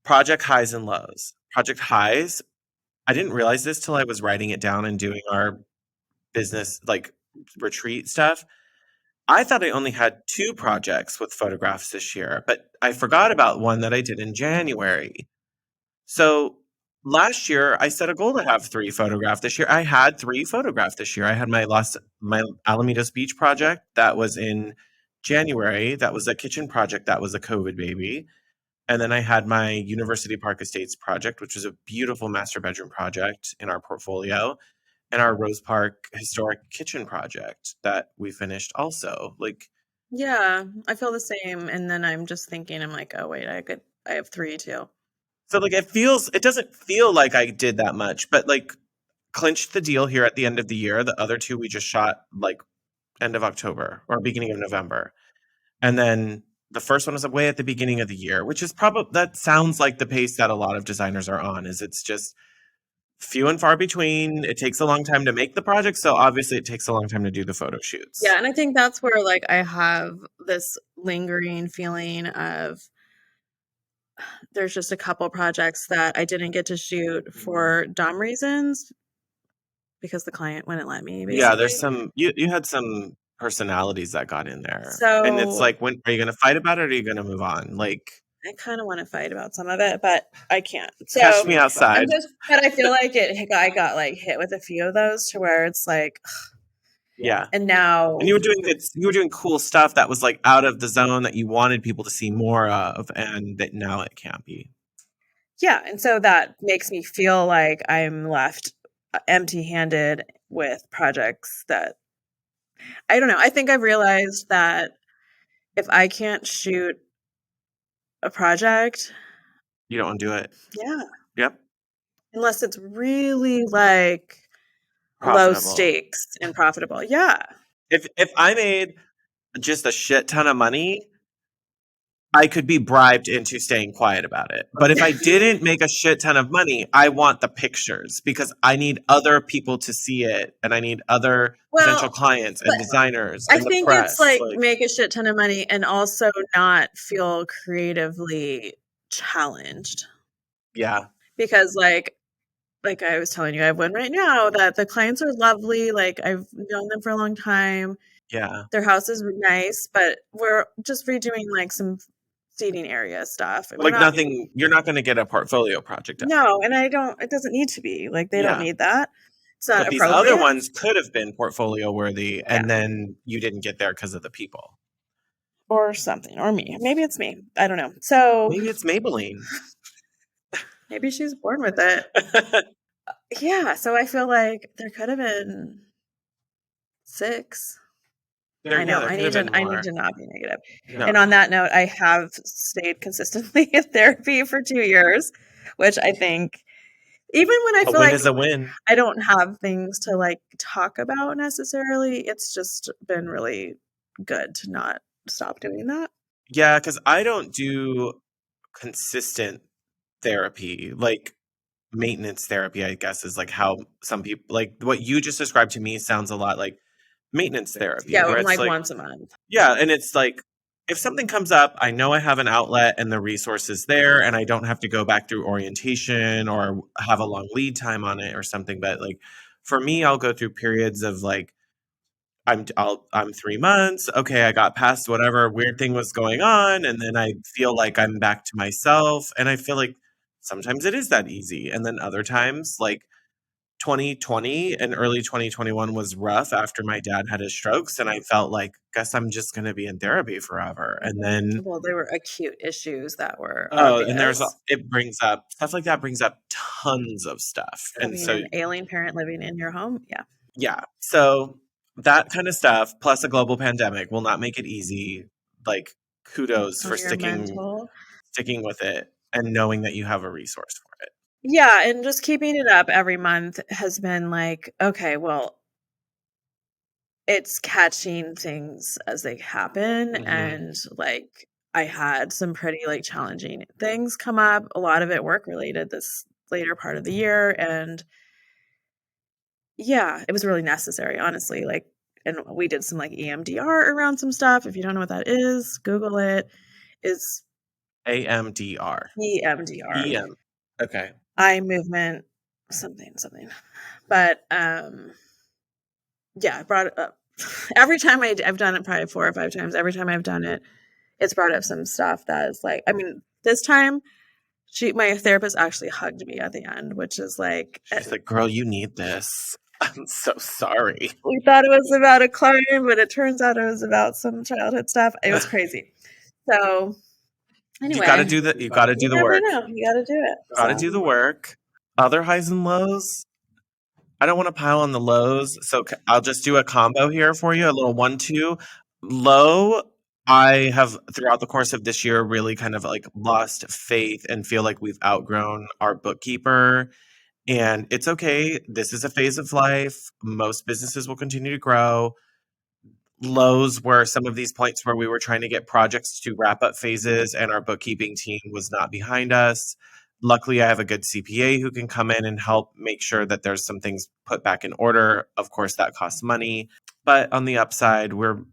Project highs and lows. Project highs, I didn't realize this till I was writing it down and doing our business like retreat stuff. I thought I only had 2 projects with photographs this year, but I forgot about one that I did in January. So last year I set a goal to have 3 photographed this year. I had 3 photographed this year. I had my Alamitos Beach project that was in January. That was a kitchen project that was a COVID baby. And then I had my University Park Estates project, which was a beautiful master bedroom project in our portfolio, and our Rose Park historic kitchen project that we finished also. Like, yeah, I feel the same. And then I'm just thinking, I'm like, oh wait, I have 3 too. so like it doesn't feel like I did that much, but like clinched the deal here at the end of the year. The other 2 we just shot like end of October or beginning of November. And then the first one was way at the beginning of the year, which is probably, that sounds like the pace that a lot of designers are on, is it's just few and far between. It takes a long time to make the project, so obviously it takes a long time to do the photo shoots. Yeah, and I think that's where like I have this lingering feeling of there's just a couple projects that I didn't get to shoot for dumb reasons because the client wouldn't let me. Basically. Yeah, there's some you had some personalities that got in there. And it's So like, when are you going to fight about it or are you going to move on? Like, I kind of want to fight about some of it, but I can't. So catch me outside. but I feel like I got like hit with a few of those to where it's like, yeah. And now, and you were doing cool stuff that was like out of the zone that you wanted people to see more of, and that now it can't be. Yeah, and so that makes me feel like I'm left empty-handed with projects that I don't know. I think I've realized that if I can't shoot a project, you don't want to do it. Yeah. Yep. Unless it's really like profitable. Low stakes and profitable. Yeah. If I made just a shit ton of money, I could be bribed into staying quiet about it. But if I didn't make a shit ton of money, I want the pictures because I need other people to see it, and I need other potential clients and designers. And I think it's like make a shit ton of money and also not feel creatively challenged. Yeah. Because like I was telling you, I have one right now that the clients are lovely. Like I've known them for a long time. Yeah. Their house is nice, but we're just redoing like some seating area stuff. And we're Like not nothing, you're not going to get a portfolio project done. No, and I don't it doesn't need to be. Like they don't Yeah. need that. It's not But these other appropriate. ones could have been portfolio worthy, Yeah. and then you didn't get there because of the people. Or something. Or me. Maybe it's me. I don't know. So Maybe it's Maybelline. maybe she's born with it. Yeah, so I feel like there could have been 6. I know. There could have been I need more. to not be negative. No. And on that note, I have stayed consistently in therapy for 2 years, which I think even when I A feel win like is a win. I don't have things to like talk about necessarily, it's just been really good to not stop doing that. Yeah, because I don't do consistent therapy. Like maintenance therapy, I guess, is like how some people, like what you just described to me sounds a lot like maintenance therapy, Yeah, where it's like like, once a month. yeah, and it's like if something comes up, I know I have an outlet and the resources there, and I don't have to go back through orientation or have a long lead time on it or something. But like for me, I'll go through periods of like I'm 3 months. Okay, I got past whatever weird thing was going on, and then I feel like I'm back to myself, and I feel like sometimes it is that easy, and then other times, like 2020 and early 2021 was rough after my dad had his strokes, and I felt like, "Guess I'm just gonna be in therapy forever," and then Well, there were acute issues that were oh, and there's obvious. it brings up stuff like that brings up tons of stuff, and Having so an alien parent living in your home, yeah. yeah. So that kind of stuff plus a global pandemic will not make it easy. Like kudos On for your mental. sticking with it and knowing that you have a resource for it. Yeah, and just keeping it up every month has been like, okay, well, it's catching things as they happen, Mhm. and like I had some pretty like challenging things come up, a lot of it work related this later part of the year, and yeah, it was really necessary, honestly. Like, and we did some like EMDR around some stuff. If you don't know what that is, Google it. It's AMDR. EMDR, EM. Okay. eye movement, something. But yeah, I brought it up every time I've done it probably 4 or 5 times. Every time I've done it, it's brought up some stuff that is like, I mean, this time my therapist actually hugged me at the end, which is like, She's like, "Girl, you need this." I'm so sorry. we thought it was about a client, but it turns out it was about some childhood stuff. It was crazy. So You got to anyway, do you got to do you the never work. know. You got to do it. Got to So do the work. Other highs and lows. I don't want to pile on the lows, so I'll just do a combo here for you, a little 1-2. Low, I have throughout the course of this year really kind of like lost faith and feel like we've outgrown our bookkeeper. And it's okay. This is a phase of life. Most businesses will continue to grow. Lows were some of these points where we were trying to get projects to wrap up phases and our bookkeeping team was not behind us. Luckily, I have a good CPA who can come in and help make sure that there's some things put back in order. Of course, that costs money. But on the upside, we're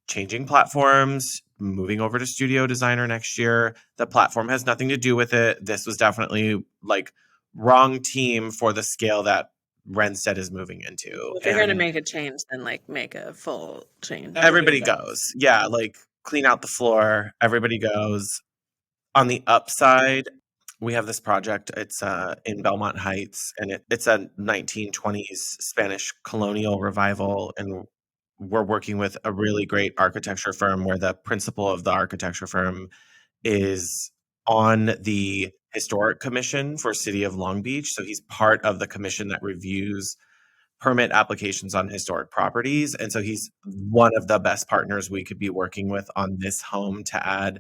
changing platforms, moving over to Studio Designer next year. The platform has nothing to do with it. This was definitely like wrong team for the scale that Renstead is moving into. if you're gonna And make a change, then like make a full change. everybody goes. Yeah, like clean out the floor. Everybody goes. On the upside, we have this project. It's in Belmont Heights, and it's a 1920s Spanish colonial revival. And we're working with a really great architecture firm where the principal of the architecture firm is on the historic commission for City of Long Beach. So he's part of the commission that reviews permit applications on historic properties. And so he's one of the best partners we could be working with on this home to add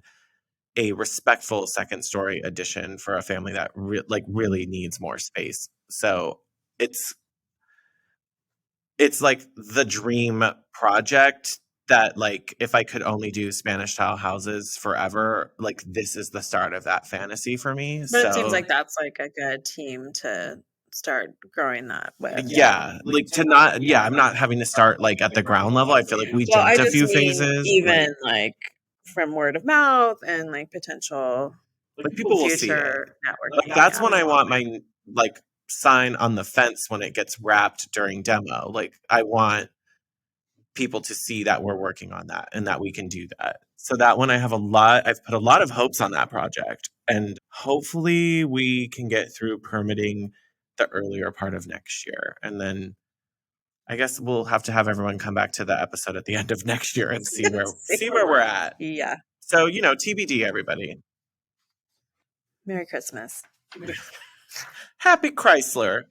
a respectful second story addition for a family that really needs more space. So it's like the dream project that like if I could only do Spanish style houses forever, like this is the start of that fantasy for me. But it seems So like that's like a good team to start growing that with. yeah, like to not yeah, I'm not having to start like at the ground level. I feel like we Well, I jumped a just few mean phases. even like from word of mouth and like potential Like people will see it. future networking. Like that's when I want my like sign on the fence when it gets wrapped during demo. Like I want people to see that we're working on that and that we can do that. So that one I've put a lot of hopes on that project, and hopefully we can get through permitting the earlier part of next year. And then I guess we'll have to have everyone come back to the episode at the end of next year and see where we're at. Yeah. So, TBD, everybody. Merry Christmas. Happy Chrysler.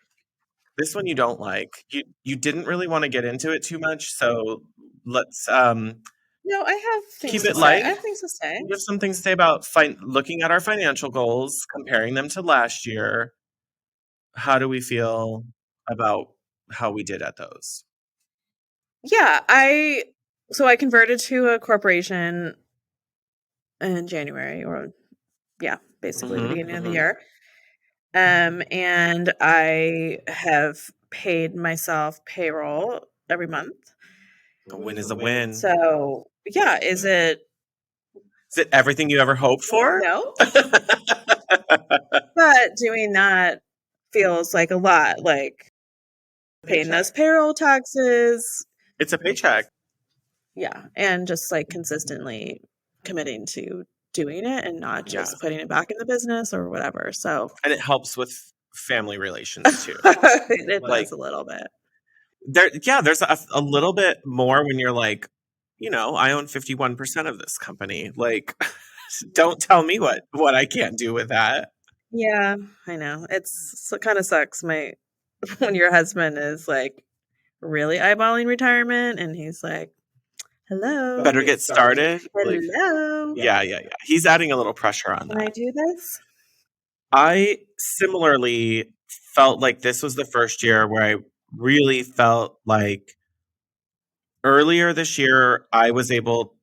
This one you don't like. You didn't really want to get into it too much, so let's No, I have things keep to it say. light. I have things to say. We have some things to say about looking at our financial goals, comparing them to last year. How do we feel about how we did at those? Yeah, I converted to a corporation in January, or basically the beginning of the year. And I have paid myself payroll every month. A win is a win. So, yeah, is it everything you ever hoped for? No. But doing that feels like a lot, like paying those payroll taxes. It's a paycheck. Yeah, and just like consistently committing to doing it and not just putting it back in the business or whatever. So, and it helps with family relations too. It does a little bit. There's a little bit more when you're like, I own 51% of this company. Like, don't tell me what I can't do with that. Yeah, I know. It kind of sucks when your husband is like really eyeballing retirement and he's like, hello. Better get started. Hello. Yeah. He's adding a little pressure on that. Can I do this? I similarly felt like this was the first year where I really felt like earlier this year, I was able,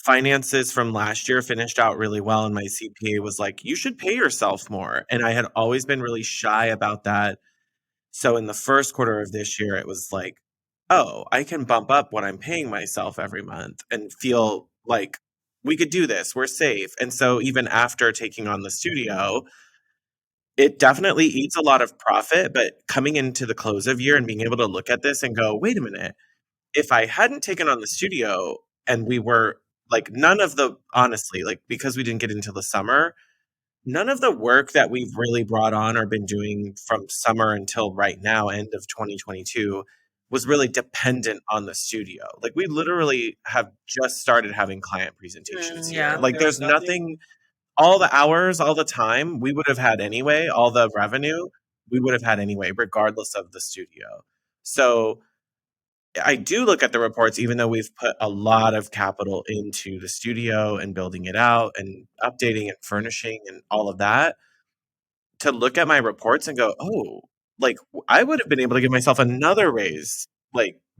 finances from last year finished out really well. And my CPA was like, you should pay yourself more. And I had always been really shy about that. So in the first quarter of this year, it was like, oh, I can bump up what I'm paying myself every month and feel like we could do this. We're safe. And so even after taking on the studio, it definitely eats a lot of profit. But coming into the close of year and being able to look at this and go, wait a minute, if I hadn't taken on the studio and we were honestly, because we didn't get into the summer, none of the work that we've really brought on or been doing from summer until right now, end of 2022, was really dependent on the studio. Like we literally have just started having client presentations here. Like there's nothing, all the hours, all the time we would have had anyway, all the revenue we would have had anyway, regardless of the studio. So I do look at the reports, even though we've put a lot of capital into the studio and building it out and updating and furnishing and all of that, to look at my reports and go, oh, I would have been able to give myself another raise,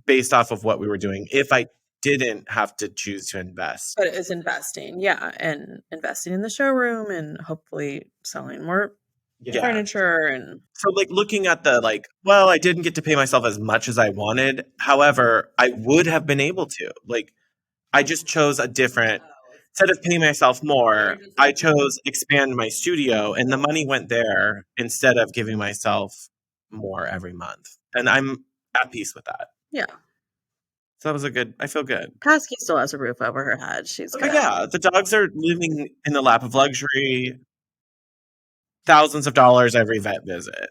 based off of what we were doing if I didn't have to choose to invest. But it is investing, and investing in the showroom and hopefully selling more furniture. And so looking at the I didn't get to pay myself as much as I wanted. However, I would have been able to. I just chose a different, instead of paying myself more, I chose expand my studio and the money went there instead of giving myself more every month. And I'm at peace with that. Yeah. So that was I feel good. Kasky still has a roof over her head. She's good. Yeah, the dogs are living in the lap of luxury. Thousands of dollars every vet visit.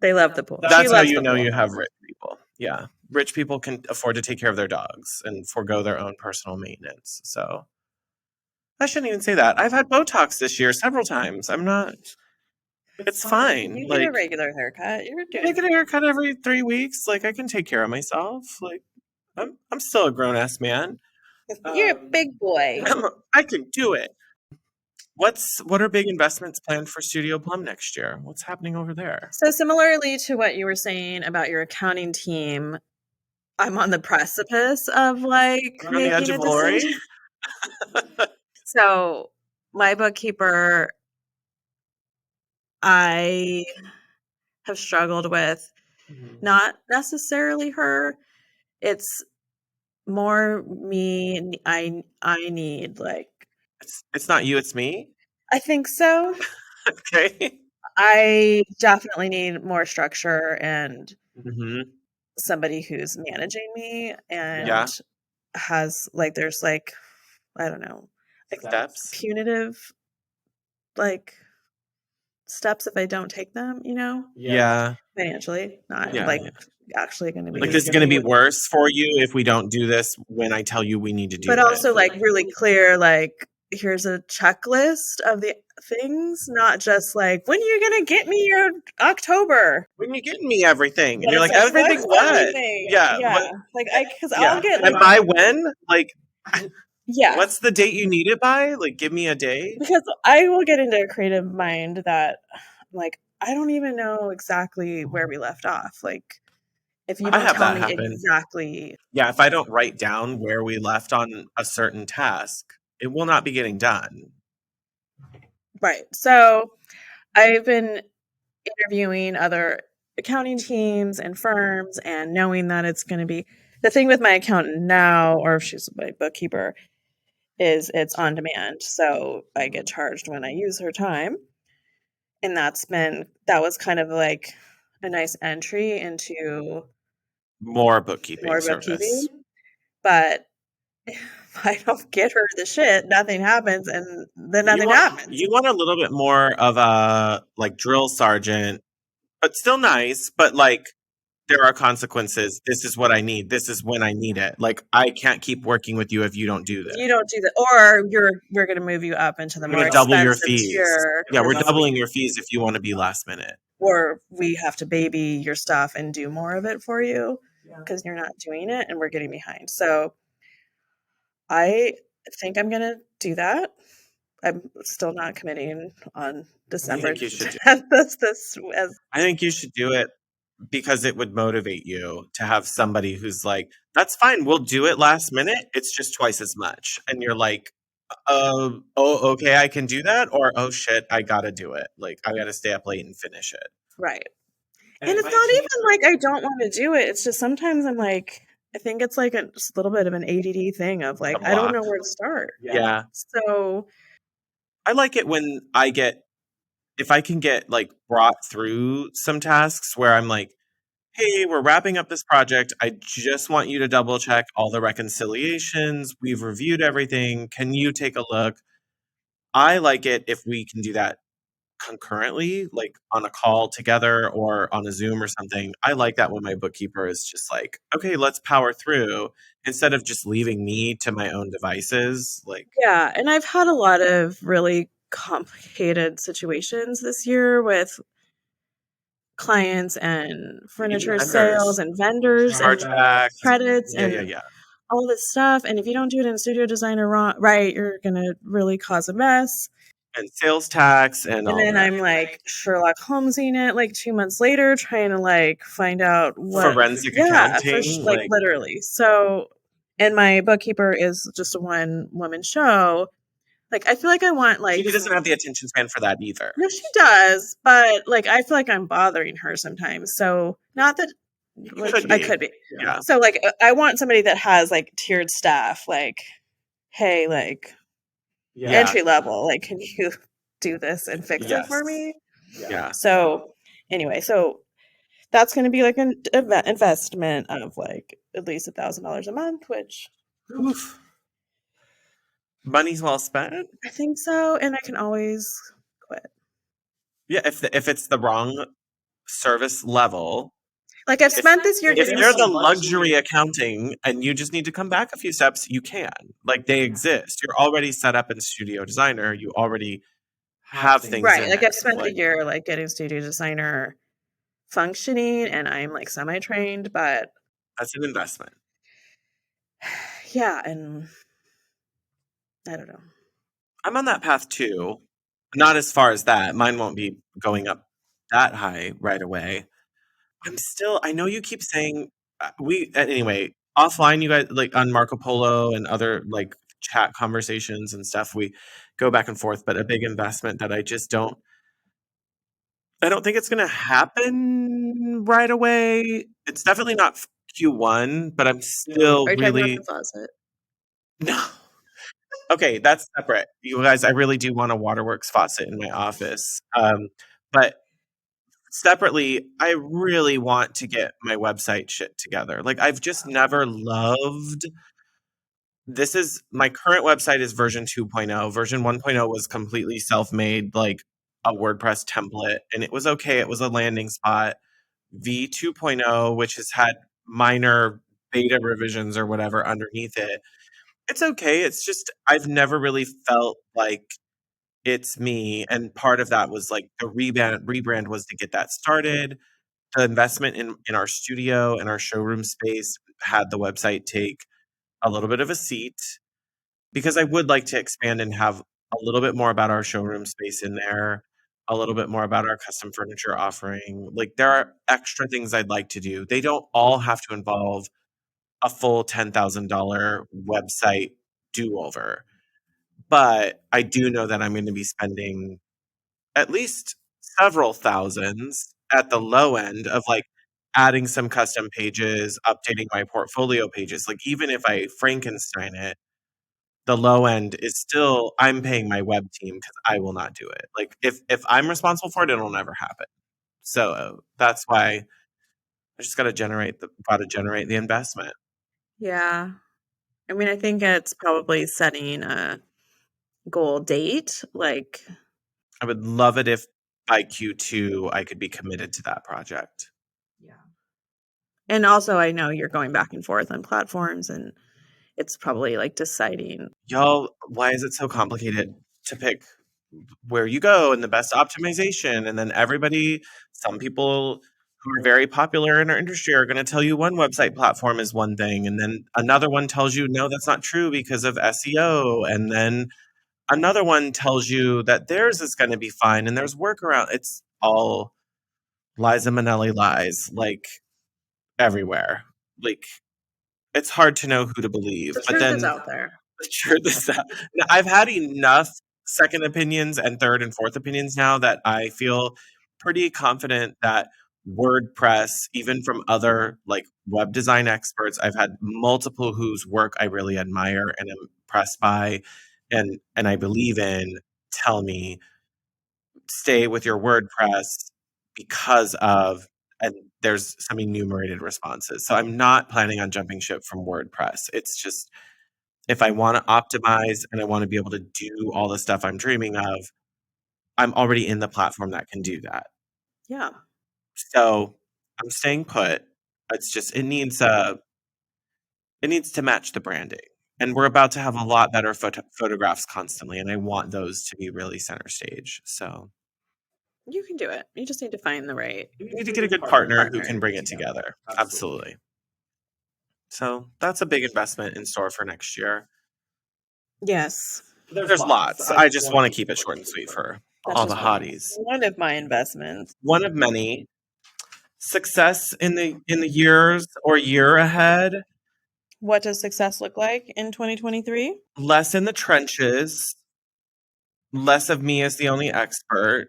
They love the pool. That's how you know you have rich people. Yeah. Rich people can afford to take care of their dogs and forego their own personal maintenance. So I shouldn't even say that. I've had Botox this year several times. I'm not. It's fine. You get a regular haircut. I get a haircut every 3 weeks. I can take care of myself. I'm still a grown ass man. You're a big boy. I can do it. What are big investments planned for Studio Plum next year? What's happening over there? So similarly to what you were saying about your accounting team, I'm on the precipice of making on the edge of glory. So my bookkeeper, I have struggled with, not necessarily her. It's more me. I need It's not you, it's me. I think so. Okay. I definitely need more structure and Mm-hmm. somebody who's managing me and Yeah. has like there's like I don't know, like Steps. punitive like steps if I don't take them, Yeah. financially, not Yeah. like Yeah. actually going to Like, be this is going to be worse for you if we don't do this when I tell you we need to but do it. also like really clear like here's a checklist of the things, not just like when you're going to get me your October. When you getting me everything, and But you're it's like, like everything what's what? everything? Yeah. Yeah. What? Like I cuz I'll Yeah. get And like by when? Like, yeah. what's the date you need it by? Like, give me a day. Because I will get into a creative mind that like I don't even know exactly where we left off. Like if you I don't have tell that me happen. exactly Yeah, if I don't write down where we left on a certain task, it will not be getting done. right. So I've been interviewing other accounting teams and firms and knowing that it's going to be the thing with my accountant now, or if she's my bookkeeper, is it's on demand. So I get charged when I use her time. And that was kind of like a nice entry into More bookkeeping more service. bookkeeping. But if I don't get her the shit, nothing happens and then nothing happens. You want a little bit more of a like drill sergeant, but still nice, but like there are consequences. This is what I need. This is when I need it. Like I can't keep working with you if you don't do If this. you don't do that, or we're going to move you up into the We're more gonna double your expensive fees. tier, Yeah, we're doubling your fees if you want to be last minute. or we have to baby your stuff and do more of it for you because you're not doing it and we're getting behind. So I think I'm going to do that. I'm still not committing on I December think you should do 10th this as I think you should do it because it would motivate you to have somebody who's like, "That's fine, we'll do it last minute. It's just twice as much." And you're like, oh, okay, I can do that," or "Oh shit, I gotta do it. Like I gotta stay up late and finish it." right. And it's not even like I don't want to do it. It's just sometimes I'm like, I think it's like just a little bit of an ADD thing of Like like, a I don't block. know where to start. Yeah. So, I like it when if I can get like brought through some tasks where I'm like, "Hey, we're wrapping up this project. I just want you to double check all the reconciliations. We've reviewed everything. Can you take a look?" I like it if we can do that concurrently, like on a call together or on a Zoom or something. I like that when my bookkeeper is just like, "Okay, let's power through," instead of just leaving me to my own devices. Like, yeah, and I've had a lot of really complicated situations this year with clients and even furniture sales vendors, and vendors and chargebacks. credits Yeah, yeah, and yeah. all this stuff. And if you don't do it in Studio Designer right, you're gonna really cause a mess. And sales tax and And all then that. I'm like Sherlock Holmesing it like 2 months later, trying to like find out what, Forensic yeah, accounting, like like, literally. So, and my bookkeeper is just a one woman show. Like, I feel like I want like, she doesn't have the attention span for that either. no, she does, but like, I feel like I'm bothering her sometimes. So, not that like Could I be. could be. Yeah. So, like, I want somebody that has like tiered staff, like, hey, like, Yeah. entry level, like, can you do this and fix it for Yes. me? Yeah. So anyway, so that's going to be like an investment of like at least $1,000 a month, which Oof. Money's well spent. I think so, and I can always quit. Yeah, if it's the wrong service level, Like I've spent this year if getting they're the luxury accounting and you just need to come back a few steps, you can. Like they exist. You're already set up in Studio Designer. You already have things right. in Like there. I've spent the Like, year like getting Studio Designer functioning, and I'm like semi trained, but that's an investment. yeah, and I don't know. I'm on that path too. Not as far as that. Mine won't be going up that high right away. I know you keep saying anyway, offline, you guys, like on Marco Polo and other like chat conversations and stuff, we go back and forth, but a big investment that I don't think it's going to happen right away. It's definitely not Q1, but I'm still Are you talking about really, the faucet? no, Okay, that's separate. You guys, I really do want a waterworks faucet in my office. But separately, I really want to get my website shit together. Like, I've just never loved this is my current website is version 2.0. Version 1.0 was completely self-made, like a WordPress template, and it was okay. It was a landing spot. V 2.0, which has had minor beta revisions or whatever underneath it, it's okay. It's just I've never really felt like it's me, and part of that was like the rebrand was to get that started. The investment in our studio and our showroom space had the website take a little bit of a seat because I would like to expand and have a little bit more about our showroom space in there, a little bit more about our custom furniture offering. Like there are extra things I'd like to do. They don't all have to involve a full $10,000 website do-over. But I do know that I'm going to be spending at least several thousands at the low end of like adding some custom pages, updating my portfolio pages. Like even if I Frankenstein it, the low end is still I'm paying my web team because I will not do it. Like if I'm responsible for it, it'll never happen. So that's why I just gotta generate the investment. Yeah. I mean, I think it's probably setting a goal date. Like, I would love it if by Q2 I could be committed to that project. yeah. And also, I know you're going back and forth on platforms, and it's probably like deciding. Y'all, why is it so complicated to pick where you go and the best optimization? And then some people who are very popular in our industry are going to tell you one website platform is one thing. And then another one tells you, no, that's not true because of SEO. And then another one tells you that theirs is going to be fine and there's workaround. It's all Liza Minnelli lies, like everywhere. Like it's hard to know who to believe. The But truth is then out there. sure this now, I've had enough second opinions and third and fourth opinions now that I feel pretty confident that WordPress, even from other like web design experts, I've had multiple whose work I really admire and am impressed by and I believe in tell me stay with your WordPress because of and there's some enumerated responses. So I'm not planning on jumping ship from WordPress. It's just if I want to optimize and I want to be able to do all the stuff I'm dreaming of, I'm already in the platform that can do that. Yeah. So I'm staying put. It's just it needs to match the branding. And we're about to have a lot better photographs constantly, and I want those to be really center stage. So You can do it. You just need to find the right we need to get a good partner who can partner bring it together. together. Absolutely. So that's a big investment in store for next year. Yes. There's lots. I just want to keep it short and sweet for That's all the just hotties. one of my investments. One of many. Success in the years or year ahead, What does success look like in 2023? less in the trenches, less of me as the only expert,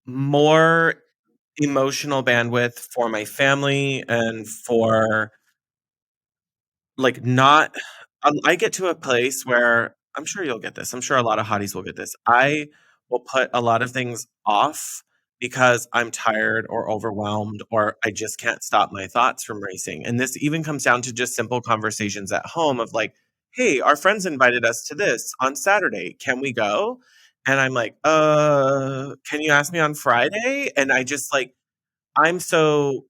more emotional bandwidth for my family and for like not I get to a place where I'm sure you'll get this. I'm sure a lot of hotties will get this. I will put a lot of things off because I'm tired or overwhelmed or I just can't stop my thoughts from racing. And this even comes down to just simple conversations at home of like, "Hey, our friends invited us to this on Saturday. Can we go?" And I'm like, can you ask me on Friday?" And I just like I'm so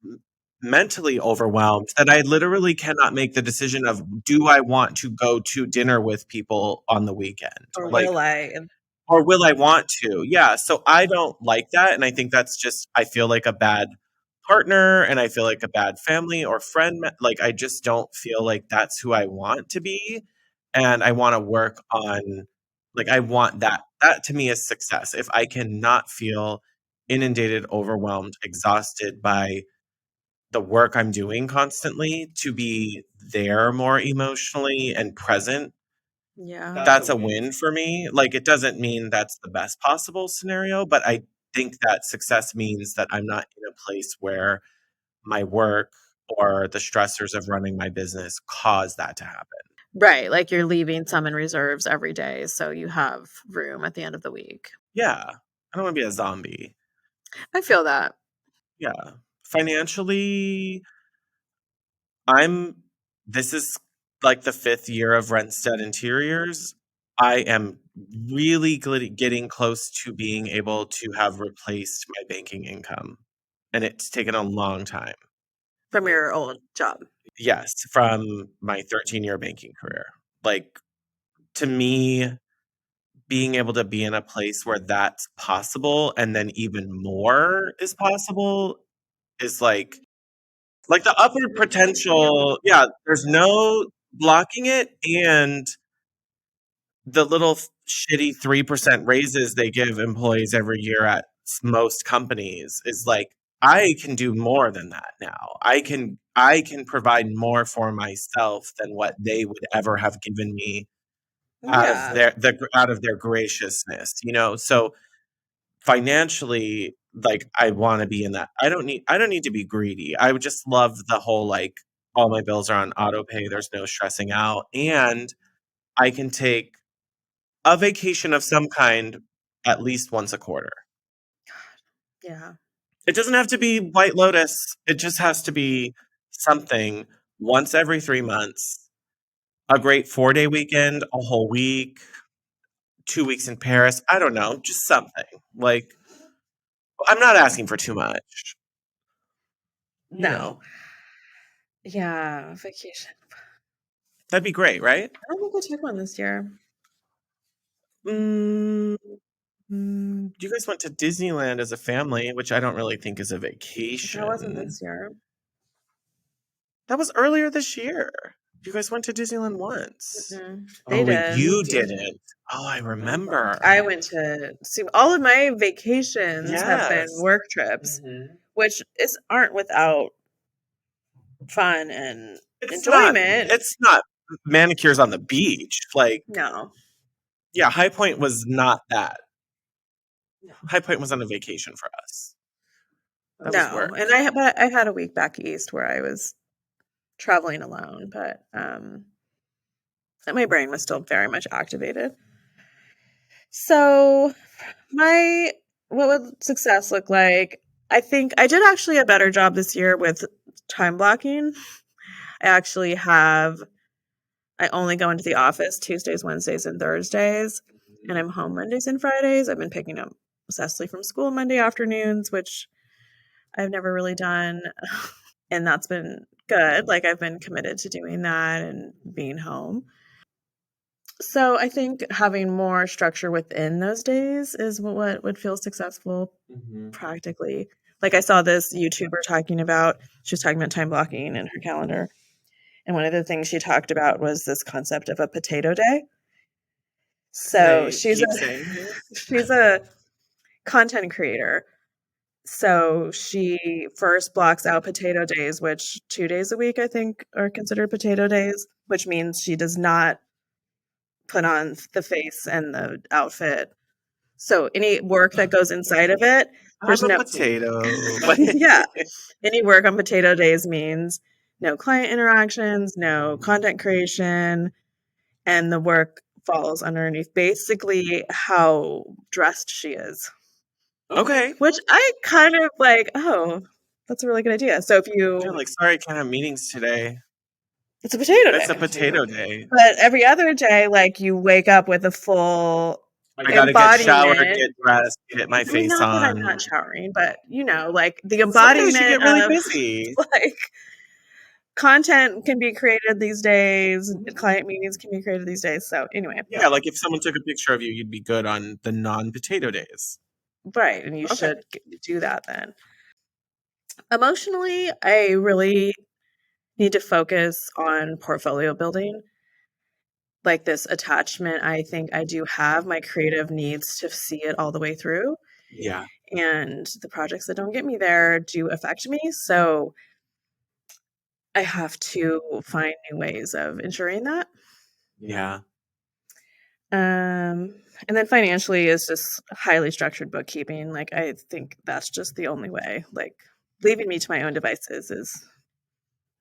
mentally overwhelmed that I literally cannot make the decision of do I want to go to dinner with people on the weekend? Or Like, will I? or will I want to? Yeah. So I don't like that. And I think that's just, I feel like a bad partner and I feel like a bad family or friend. Like, I just don't feel like that's who I want to be. And I want to work on, like, I want that. That to me is success. If I cannot feel inundated, overwhelmed, exhausted by the work I'm doing constantly to be there more emotionally and present, Yeah. that's a win for me. Like, it doesn't mean that's the best possible scenario, but I think that success means that I'm not in a place where my work or the stressors of running my business cause that to happen. Right, like you're leaving some in reserves every day, so you have room at the end of the week. Yeah. I don't want to be a zombie. I feel that. Yeah. Financially, I'm this is like the 5th year of Rentstead Interiors. I am really getting close to being able to have replaced my banking income, and it's taken a long time. From your old job. Yes, from my 13-year banking career. Like, to me, being able to be in a place where that's possible and then even more is possible is like the upward potential, yeah, there's no blocking it, and the little shitty 3% raises they give employees every year at most companies is like, I can do more than that now. I can provide more for myself than what they would ever have given me out of Yeah. their graciousness, you know? So financially, like, I wanna be in that. I don't need to be greedy. I would just love the whole, like, all my bills are on auto pay, there's no stressing out, and I can take a vacation of some kind at least once a quarter. Yeah. It doesn't have to be White Lotus, it just has to be something once every 3 months, a great 4-day weekend, a whole week, 2 weeks in Paris, I don't know, just something. Like, I'm not asking for too much, you know? No. Yeah, vacation. That'd be great, right? I don't think I took one this year. Mm, you guys went to Disneyland as a family, which I don't really think is a That wasn't vacation. this year. That was earlier this year. You guys went to Disneyland once. Mm-mm. They Oh, wait, did. you didn't. Oh, I remember. I went to see all of my vacations have been Yes. work trips, Mhm. which aren't without fun and It's not enjoyment. it's not manicures on the beach. Like, No. yeah, High Point was not that. High Point was on a vacation for us. That was No. And work. I had a week back east where I was traveling alone, but my brain was still very much activated. So, my what would success look like? I think I did actually a better job this year with time blocking. I actually have I only go into the office Tuesdays, Wednesdays, and Thursdays, and I'm home Mondays and Fridays. I've been picking up Cecily from school Monday afternoons, which I've never really done, and that's been good. Like I've been committed to doing that and being home. So I think having more structure within those days is what would feel successful Mhm. practically. Like I saw this YouTuber talking about, she was talking about time blocking in her calendar. And one of the things she talked about was this concept of a potato day. So Keep saying it. she's a content creator. So she first blocks out potato days, which 2 days a week I think are considered potato days, which means she does not put on the face and the outfit. So any work that goes inside of it, I'm there's a no potato. yeah. Any work on potato days means no client interactions, no content creation, and the work falls underneath basically how dressed she is. Okay. Which I kind of like, oh, that's a really good idea. So if Yeah, you like, sorry, I can't have meetings today. it's a potato It's a day. potato day. But every other day, like you wake up with a full I gotta get showered, embodiment. get dressed, get my I mean, face not that I'm on. not showering, but like the Some days you embodiment get really of busy. like content can be created these days, Mhm. client meetings can be created these days. So anyway, Yeah, like if someone took a picture of you, you'd be good on the non-potato days. right, and you Okay. should do that then. Emotionally, I really need to focus on portfolio building. Like this attachment, I think I do have. My creative needs to see it all the way through. Yeah, And the projects that don't get me there do affect me. So I have to find new ways of ensuring that. yeah, And then financially is just highly structured bookkeeping. Like I think that's just the only way. Like leaving me to my own devices is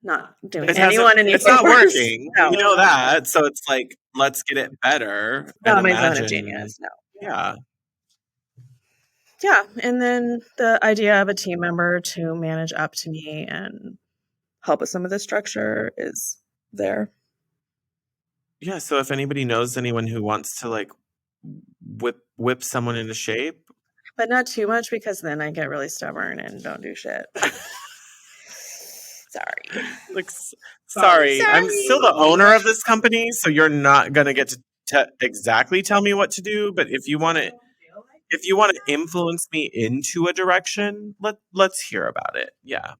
not doing It hasn't, anyone any it's not favors. working. No. We know that. So it's like, let's get it better and Not my zone of imagine. genius. No. Yeah. Yeah. And then the idea of a team member to manage up to me and help with some of the structure is there. Yeah. So if anybody knows anyone who wants to like whip someone into shape, But not too much, because then I get really stubborn and don't do shit. Sorry. like, sorry, I'm still the owner of this company, so you're not gonna get to exactly tell me what to do. But if you want to influence me into a direction, let's hear about it. Yeah,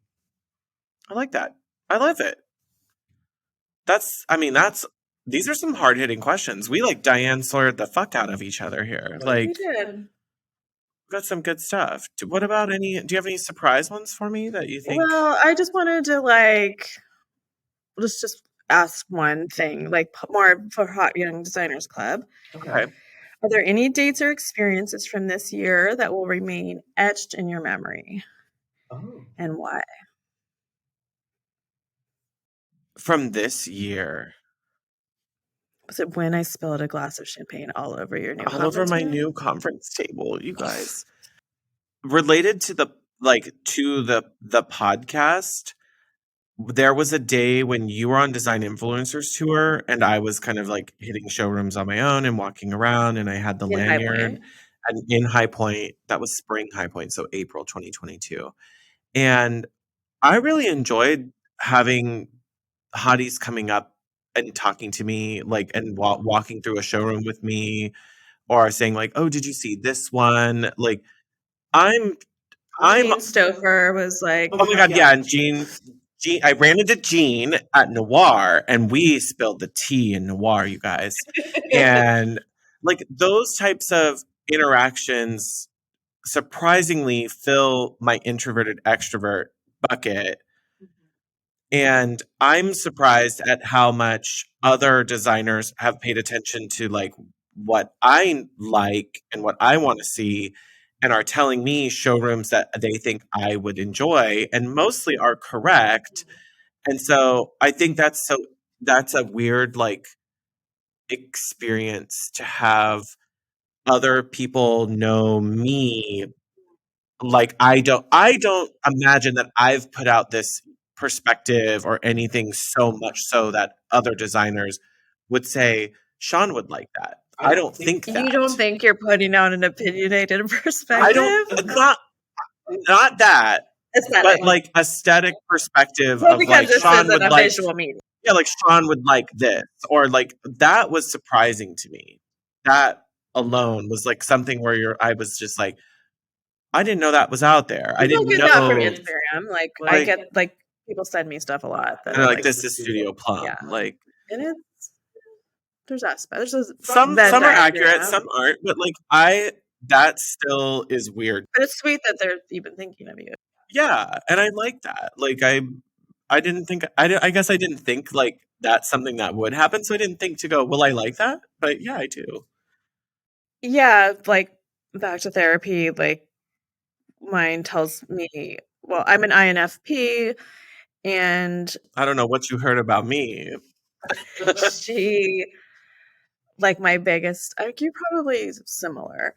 I like that. I love it. That's these are some hard hitting questions. We like Diane Sawyered the fuck out of each other here. Like, We did. got some good stuff. What about do you have any surprise ones for me that you think? Well, I just wanted to let's just ask one thing, like more for Hot Young Designers Club. Okay. Are there any dates or experiences from this year that will remain etched in your memory? Oh. And why? From this year. Was it when I spilled a glass of champagne all over your new all over my table? new conference table, you guys? Related to the podcast, there was a day when you were on Design Influencers Tour and I was kind of like hitting showrooms on my own and walking around, and I had the In High lanyard. Point? And in High Point, that was spring High Point, so April 2022. And I really enjoyed having hotties coming up and talking to me, like, and walking through a showroom with me, or saying like, "Oh, did you see this one?" Like, I'm Jean Stouffer was like, oh my god, yeah, and Jean, I ran into Jean at Noir, and we spilled the tea in Noir, you guys, and like those types of interactions surprisingly fill my introverted extrovert bucket. And I'm surprised at how much other designers have paid attention to like what I like and what I want to see, and are telling me showrooms that they think I would enjoy and mostly are correct. And so I think that's a weird like experience to have other people know me. Like, I don't imagine that I've put out this perspective or anything so much so that other designers would say, "Sean would like that." I don't think that. You don't think you're putting out an opinionated perspective? I don't not that, Aesthetic. but like aesthetic perspective Well, of because like this Sean isn't would a like visual medium. yeah, like Sean would like this, or like that was surprising to me. That alone was like something where I was just like, I didn't know that was out there. I People didn't get that from know. Instagram. Like I get like people send me stuff a lot that And are like, this is Studio Plum. yeah. Like, and it's there's aspects. There's some that's are accurate, accurate, some aren't. But like, that still is weird. but it's sweet that they're even thinking of you. Yeah, and I like that. Like, I didn't think I guess I didn't think like that's something that would happen, so I didn't think to go, will I like that? But yeah, I do. Yeah, like back to therapy, like mine tells me, well, I'm an INFP, and I don't know what you heard about me. she, like my biggest, like you're probably similar,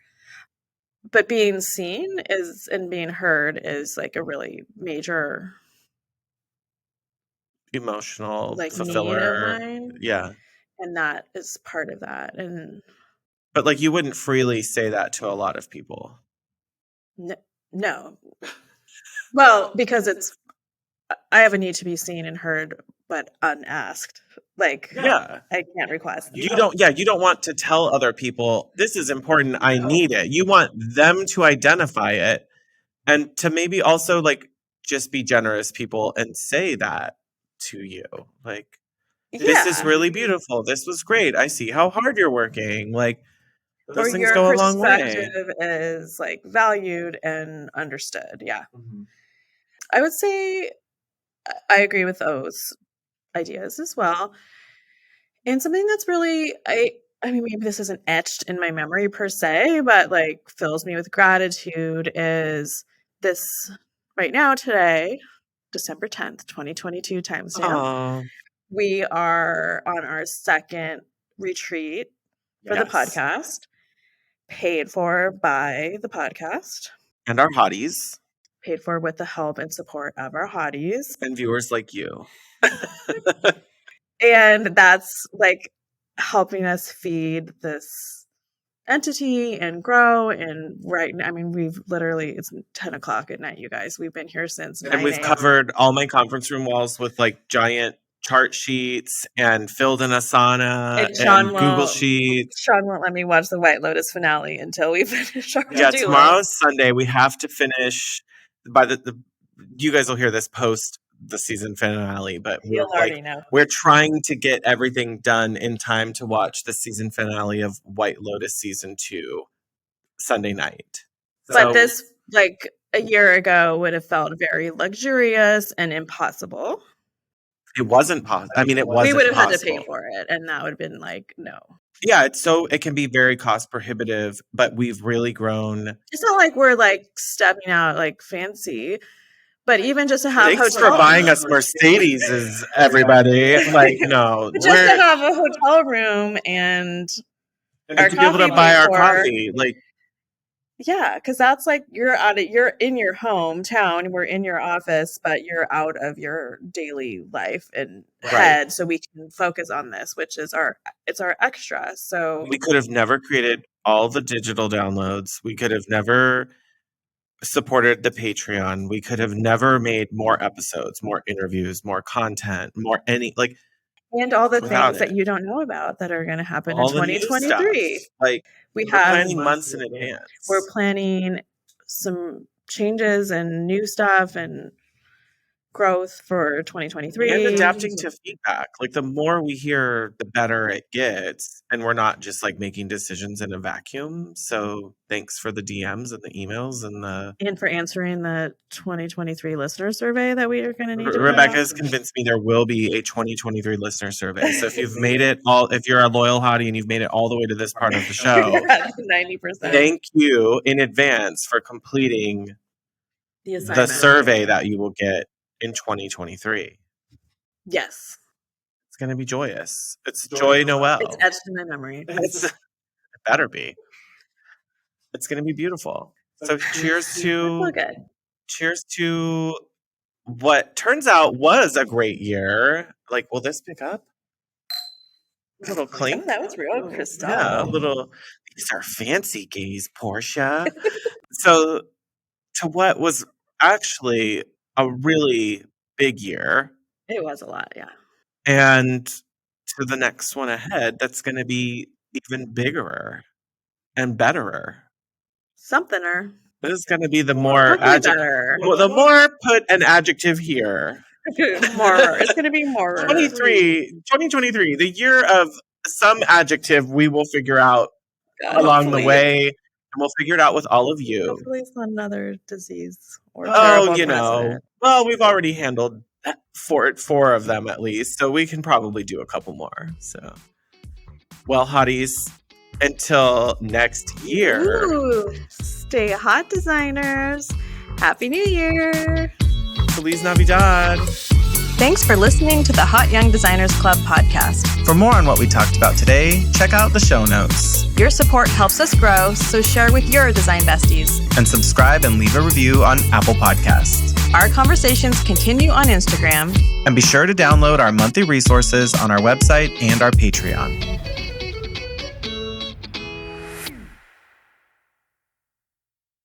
but being seen is and being heard is like a really major Emotional like need of fulfiller. mine, Yeah. and that is part of that. And But like, you wouldn't freely say that to a lot of people. no, well, because I have a need to be seen and heard, but unasked. Like, Yeah. I can't request. You don't want to tell other people, this is important, I need it. You want them to identify it, and to maybe also like just be generous people and say that to you. Like, this is really beautiful. This was great. I see how hard you're working. Like, those or things your go a long way. perspective is like valued and understood. Yeah. Mm-hmm. I would say I agree with those ideas as well. And something that's really I mean maybe this isn't etched in my memory per se, but like fills me with gratitude is this right now today December 10th, 2022 timestamp. We are on our second retreat for the podcast, paid for by the podcast. And our hotties. Paid for with the help and support of our hotties. And viewers like you. And that's like helping us feed this entity and grow. And we've literally, it's 10 o'clock at night, you guys. We've been here since 9 And we've covered all my conference room walls with like giant chart sheets and filled in Asana and Google Sheets. Sean won't let me watch the White Lotus finale until we finish our tomorrow's Sunday. We have to finish by you guys will hear this post the season finale, but we're trying to get everything done in time to watch the season finale of White Lotus season 2 Sunday night. But this, like a year ago, would have felt very luxurious and impossible. It wasn't possible. I mean, it wasn't. We would have possible. had to pay for it, and that would have been like no. Yeah, it can be very cost prohibitive, but we've really grown. It's not like we're like stepping out like fancy. But even just to have Thanks for buying us Mercedes, everybody. Like, no. Just to have a hotel room and to be able to buy our coffee. Like, yeah, because that's like you're in your hometown, we're in your office, but you're out of your daily life and head, so we can focus on this, which is our extra. So we could have never created all the digital downloads. We could have never supported the Patreon. We could have never made more episodes, more interviews, more content, and all the things that you don't know about that are going to happen in 2023. Like we're planning months in advance. We're planning some changes and new stuff and growth for 2023 and adapting to feedback. Like the more we hear, the better it gets, and we're not just like making decisions in a vacuum. So thanks for the DMs and the emails and for answering the 2023 listener survey that we are going to need. Rebecca has convinced me there will be a 2023 listener survey. So if you've made it if you're a loyal hottie and you've made it all the way to this part of the show, 90%. Thank you in advance for completing the survey that you will get in 2023. Yes. It's going to be joyous. It's Joy Noel. It's etched in my memory. It better be. It's going to be beautiful. So cheers to what turns out was a great year. Like, will this pick up? A little clink. Oh, that was real crystal. Yeah, these are fancy gays, Portia. So to what was actually a really big year. It was a lot, yeah. And to the next one ahead, that's going to be even bigger and betterer. Somethinger. This is going to be the more adjective. Well, the more put an adjective here. More. It's going to be more. 2023, the year of some adjective we will figure out along the way. And we'll figure it out with all of you. Hopefully it's not another disease or well, we've already handled four of them at least, so we can probably do a couple more. So, well, hotties, until next year. Ooh, stay hot, designers. Happy New Year. Feliz Navidad. Thanks for listening to the Hot Young Designers Club podcast. For more on what we talked about today, check out the show notes. Your support helps us grow, so share with your design besties. And subscribe and leave a review on Apple Podcasts. Our conversations continue on Instagram. And be sure to download our monthly resources on our website and our Patreon.